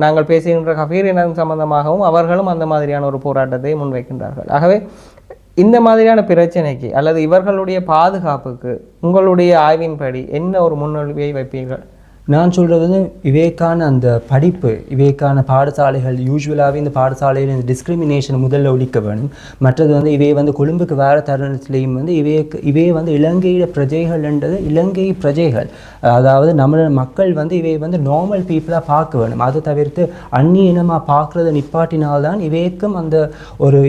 A: நாங்கள் பேசுகின்ற கஃபீர் இனம் சம்பந்தமாகவும் அவர்களும் அந்த மாதிரியான ஒரு போராட்டத்தை முன்வைக்கின்றார்கள். ஆகவே இந்த மாதிரியான பிரச்சனைக்கு அல்லது இவர்களுடைய பாதுகாப்புக்கு உங்களுடைய ஆய்வின்படி என்ன ஒரு முன்மொழிவை வைப்பீர்கள்?
B: நான் சொல்கிறது இவைக்கான அந்த படிப்பு இவைக்கான பாடசாலைகள் யூஸ்வலாகவே இந்த பாடசாலையில் இந்த டிஸ்கிரிமினேஷன் முதல்ல ஒழிக்க வேணும். மற்றது இவை கொழும்புக்கு வேறு தருணத்துலேயும் இவை இலங்கையில் பிரஜைகள்ன்றது இலங்கை பிரஜைகள், அதாவது நம்ம மக்கள் இவை நார்மல் பீப்புளாக பார்க்க வேணும். அதை தவிர்த்து அந்நிய இனமாக பார்க்குறத நிப்பாட்டினால்தான் இவைக்கும் அந்த ஒரு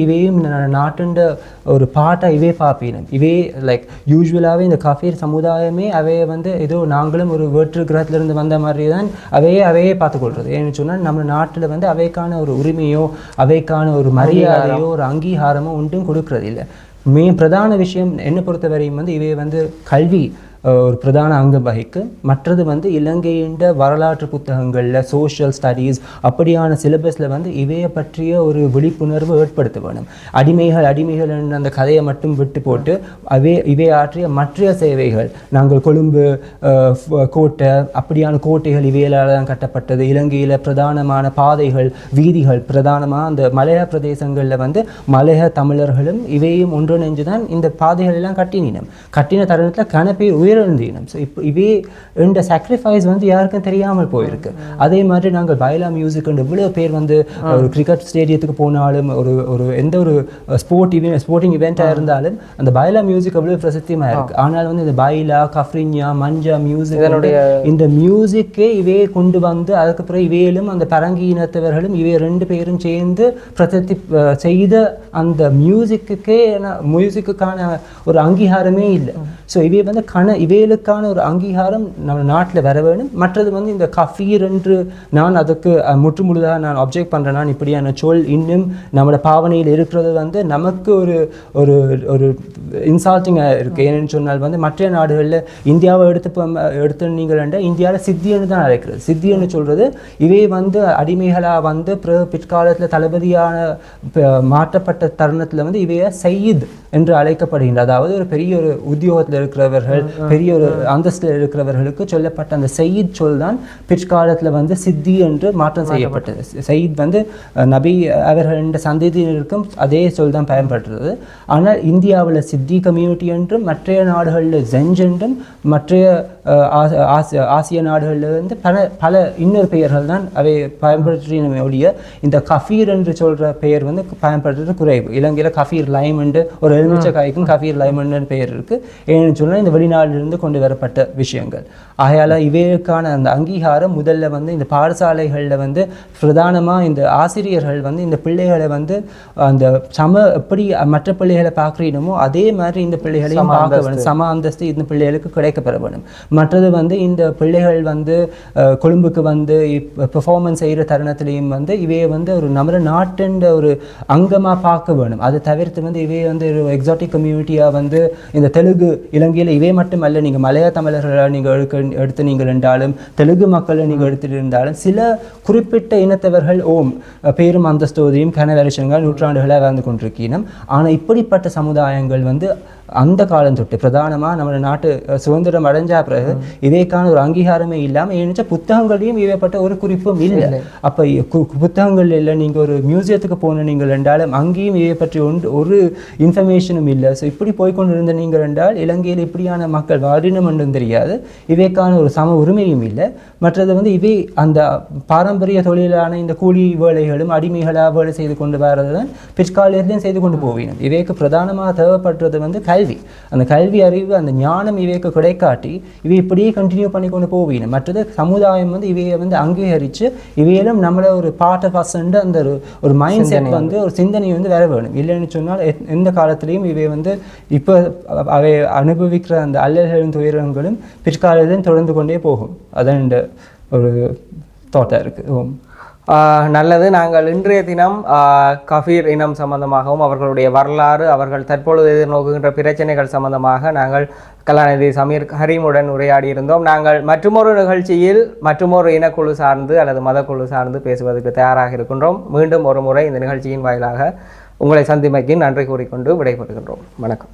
B: இவையும் நாட்டுண்ட ஒரு பாட்டாக இவை பார்ப்பினும். இவை லைக் யூஸ்வலாகவே இந்த கஃபீர் சமுதாயமே அவையை ஏதோ நாங்களும் ஒரு வேற்று கிரகத்திலிருந்து வந்த மாதிரி தான் அவையே பார்த்துக்கொள்றது. ஏன்னு சொன்னால் நம்ம நாட்டில் அவைக்கான ஒரு உரிமையோ அவைக்கான ஒரு மரியாதையோ ஒரு அங்கீகாரமோ ஒன்றும் கொடுக்கறது இல்லை. பிரதான விஷயம் என்னை பொறுத்தவரையும் இவை கல்வி ஒரு பிரதான அங்கம் வகிக்கு. மற்றது இலங்கையின் வரலாற்று புத்தகங்களில் சோஷியல் ஸ்டடீஸ் அப்படியான சிலபஸில் இவையை பற்றிய ஒரு விழிப்புணர்வு ஏற்படுத்த வேணும். அடிமைகள் அந்த கதையை மட்டும் விட்டு போட்டு இவை ஆற்றிய மற்ற சேவைகள், நாங்கள் கொழும்பு கோட்டை அப்படியான கோட்டைகள் இவையால் தான் கட்டப்பட்டது. இலங்கையில் பிரதானமான பாதைகள் வீதிகள் பிரதானமாக அந்த மலைய பிரதேசங்களில் மலைய தமிழர்களும் இவையும் ஒன்றிணைஞ்சு தான் இந்த பாதைகள் எல்லாம் கட்டின தருணத்தில் கனப்பேர் உயர்ந்தீனம். ஸோ இப்போ இவே இந்த சாக்ரிஃபைஸ் யாருக்கும் தெரியாமல் போயிருக்கு. அதே மாதிரி நாங்கள் பைலா மியூசிக் எவ்வளோ பேர் ஒரு கிரிக்கெட் ஸ்டேடியத்துக்கு போனாலும் ஒரு எந்த ஒரு ஸ்போர்ட்டிங் இவெண்ட்டாக இருந்தாலும் அந்த பைலா மியூசிக் அவ்வளோ பிரசித்தியமாக இருக்குது. ஆனால் இந்த பைலா கஃப்ரின்யா மஞ்சா மியூசிக் இந்த மியூசிக்கே இவே கொண்டு அதுக்கப்புறம் இவையிலும் அந்த பரங்கி இனத்தவர்களும் இவை 2 பேரும் சேர்ந்து பிரசித்தி செய்த அந்த மியூசிக்குக்கான ஒரு அங்கீகாரமே இல்லை. ஸோ இவை இவைகளுக்கான ஒரு அங்கீகாரம் நம்ம நாட்டில் வர வேணும். மற்றது இந்த கஃபீர் என்று நான் அதுக்கு முற்றுமுழுதாக நான் அப்ஜெக்ட் பண்ணுறேன். நான் இப்படியான சொல் இன்னும் நம்மளோட பாவனையில் இருக்கிறது நமக்கு ஒரு இன்சால்ட்டிங்காக இருக்குது. ஏன்னு சொன்னால் மற்ற நாடுகளில் இந்தியாவை எடுத்து நீங்கள் இந்தியாவில் சித்தின்னு தான் அழைக்கிறது. சித்தின்னு சொல்கிறது இவை அடிமைகளாக பிற்காலத்தில் தளபதியான மாற்றப்பட்ட தருணத்தில் இவையை சையீத் என்று அழைக்கப்படுகின்ற, அதாவது ஒரு பெரிய ஒரு உத்தியோகத்தில் இருக்கிறவர்கள் பெரிய ஒரு அந்தஸ்தில் இருக்கிறவர்களுக்கு சொல்லப்பட்ட அந்த சயீத் சொல் தான் பிற்காலத்தில் சித்தி என்று மாற்றம் செய்யப்பட்டது. சயீத் நபி அவர்களின் சந்ததியினருக்கும் அதே சொல் தான் பயன்படுறது. ஆனால் இந்தியாவில் சித்தி கம்யூனிட்டி என்றும் மற்ற நாடுகளில் ஜென்ஜ் என்றும் மற்ற ஆசிய நாடுகளில் பல இன்னொரு பெயர்கள் தான் அவை பயன்படுத்தின ஒழிய இந்த கஃபீர் என்று சொல்கிற பெயர் பயன்படுத்துறது குறைவு. இலங்கையில் கஃபீர் லைம் என்று ஒரு எலுமிச்சை காய்க்கும் கஃபீர் லைம் என்று பெயர் இருக்குது. ஏன்னு சொன்னால் இந்த வெளிநாடு பிற்காலிலிருந்து கொண்டு வரப்பட்ட விஷயங்கள். ஆகையால் இவைகளுக்கான அந்த அங்கீகாரம் முதல்ல வந்து இந்த பாடசாலைகளில் வந்து பிரதானமாக இந்த ஆசிரியர்கள் வந்து இந்த பிள்ளைகளை வந்து அந்த எப்படி மற்ற பிள்ளைகளை பார்க்குறீனமோ அதே மாதிரி இந்த பிள்ளைகளையும் பார்க்க வேணும். சம அந்தஸ்து இந்த பிள்ளைகளுக்கு கிடைக்கப்பெற வேணும். மற்றது வந்து இந்த பிள்ளைகள் வந்து கொழும்புக்கு வந்து பெர்ஃபார்மன்ஸ் செய்கிற தருணத்திலையும் வந்து இவையை வந்து ஒரு நம்ம நாட்டின் ஒரு அங்கமாக பார்க்க வேணும். அதை தவிர்த்து வந்து இவையை வந்து ஒரு எக்ஸாட்டிக் கம்யூனிட்டியாக வந்து இந்த தெலுங்கு இலங்கையில் இவை மட்டும் அல்ல, நீங்கள் மலையா தமிழர்களாக நீங்கள் எடுத்து நீங்கள் இருந்தாலும் தெலுங்கு மக்களை நீங்கள் எடுத்துட்டு இருந்தாலும் சில குறிப்பிட்ட இனத்தவர்கள் பேரும் அந்தஸ்தோதையும் கனவரிசனங்கள் நூற்றாண்டுகளாக வாழ்ந்து கொண்டிருக்கணும். ஆனால் இப்படிப்பட்ட சமுதாயங்கள் வந்து அந்த காலம் தொட்டு பிரதானமாக நம்ம நாட்டு சுதந்திரம் அடைஞ்சா பிறகு இவைக்கான ஒரு அங்கீகாரமே இல்லாமல் ஏன்னா புத்தகங்களையும் இவைப்பட்ட ஒரு குறிப்பும் இல்லை. அப்போ புத்தகங்கள் இல்லை, நீங்கள் ஒரு மியூசியத்துக்கு போன நீங்கள் என்றாலும் அங்கேயும் இவை பற்றி ஒரு இன்ஃபர்மேஷனும் இல்லை. ஸோ இப்படி போய்கொண்டு இருந்த நீங்கள் என்றால் இலங்கையில் இப்படியான மக்கள் வாரினம் என்றும் தெரியாது, இவைக்கான ஒரு சம உரிமையும் இல்லை. மற்றது வந்து இவை அந்த பாரம்பரிய தொழிலான இந்த கூலி வேலைகளும் அடிமைகளாக வேலை செய்து கொண்டு வரது தான் பிற்காலத்திலையும் செய்து கொண்டு போவினோம். இவைக்கு பிரதானமாக தேவைப்படுறது வந்து கல்வி. அந்த கல்வி அறிவு அந்த ஞானம் இவைக்கு கிடைக்காட்டி இவை இப்படியே கண்டினியூ பண்ணி கொண்டு போவினோம். மற்றது சமுதாயம் வந்து இவையை வந்து அங்கீகரித்து இவையிலும் நம்மளை ஒரு பார்ட் ஆஃப் அஸ்ன்ற அந்த ஒரு மைண்ட் செட் வந்து ஒரு சிந்தனை வந்து வர வேணும். இல்லைன்னு சொன்னால் எந்த காலத்திலையும் இவை வந்து இப்போ அவை அனுபவிக்கிற அந்த அல்லல்களும் துயரங்களும் பிற்காலத்திலும் தொடர்ந்து கொண்டே போகும். அதான் இந்த ஒரு தாட்டாக இருக்குது.
A: நல்லது. நாங்கள் இன்றைய தினம் கஃபீர் இனம் சம்பந்தமாகவும் அவர்களுடைய வரலாறு, அவர்கள் தற்பொழுது எதிர்நோக்குகின்ற பிரச்சனைகள் சம்பந்தமாக நாங்கள் கலாநிதி சமீர் ஹரீமுடன் உரையாடி இருந்தோம். நாங்கள் மற்றுமொரு நிகழ்ச்சியில் மற்றுமொரு இனக்குழு சார்ந்து அல்லது மதக்குழு சார்ந்து பேசுவதற்கு தயாராக இருக்கின்றோம். மீண்டும் ஒரு முறை இந்த நிகழ்ச்சியின் வாயிலாக உங்களை சந்திமைக்கு நன்றி கூறிக்கொண்டு விடைபெறுகின்றோம். வணக்கம்.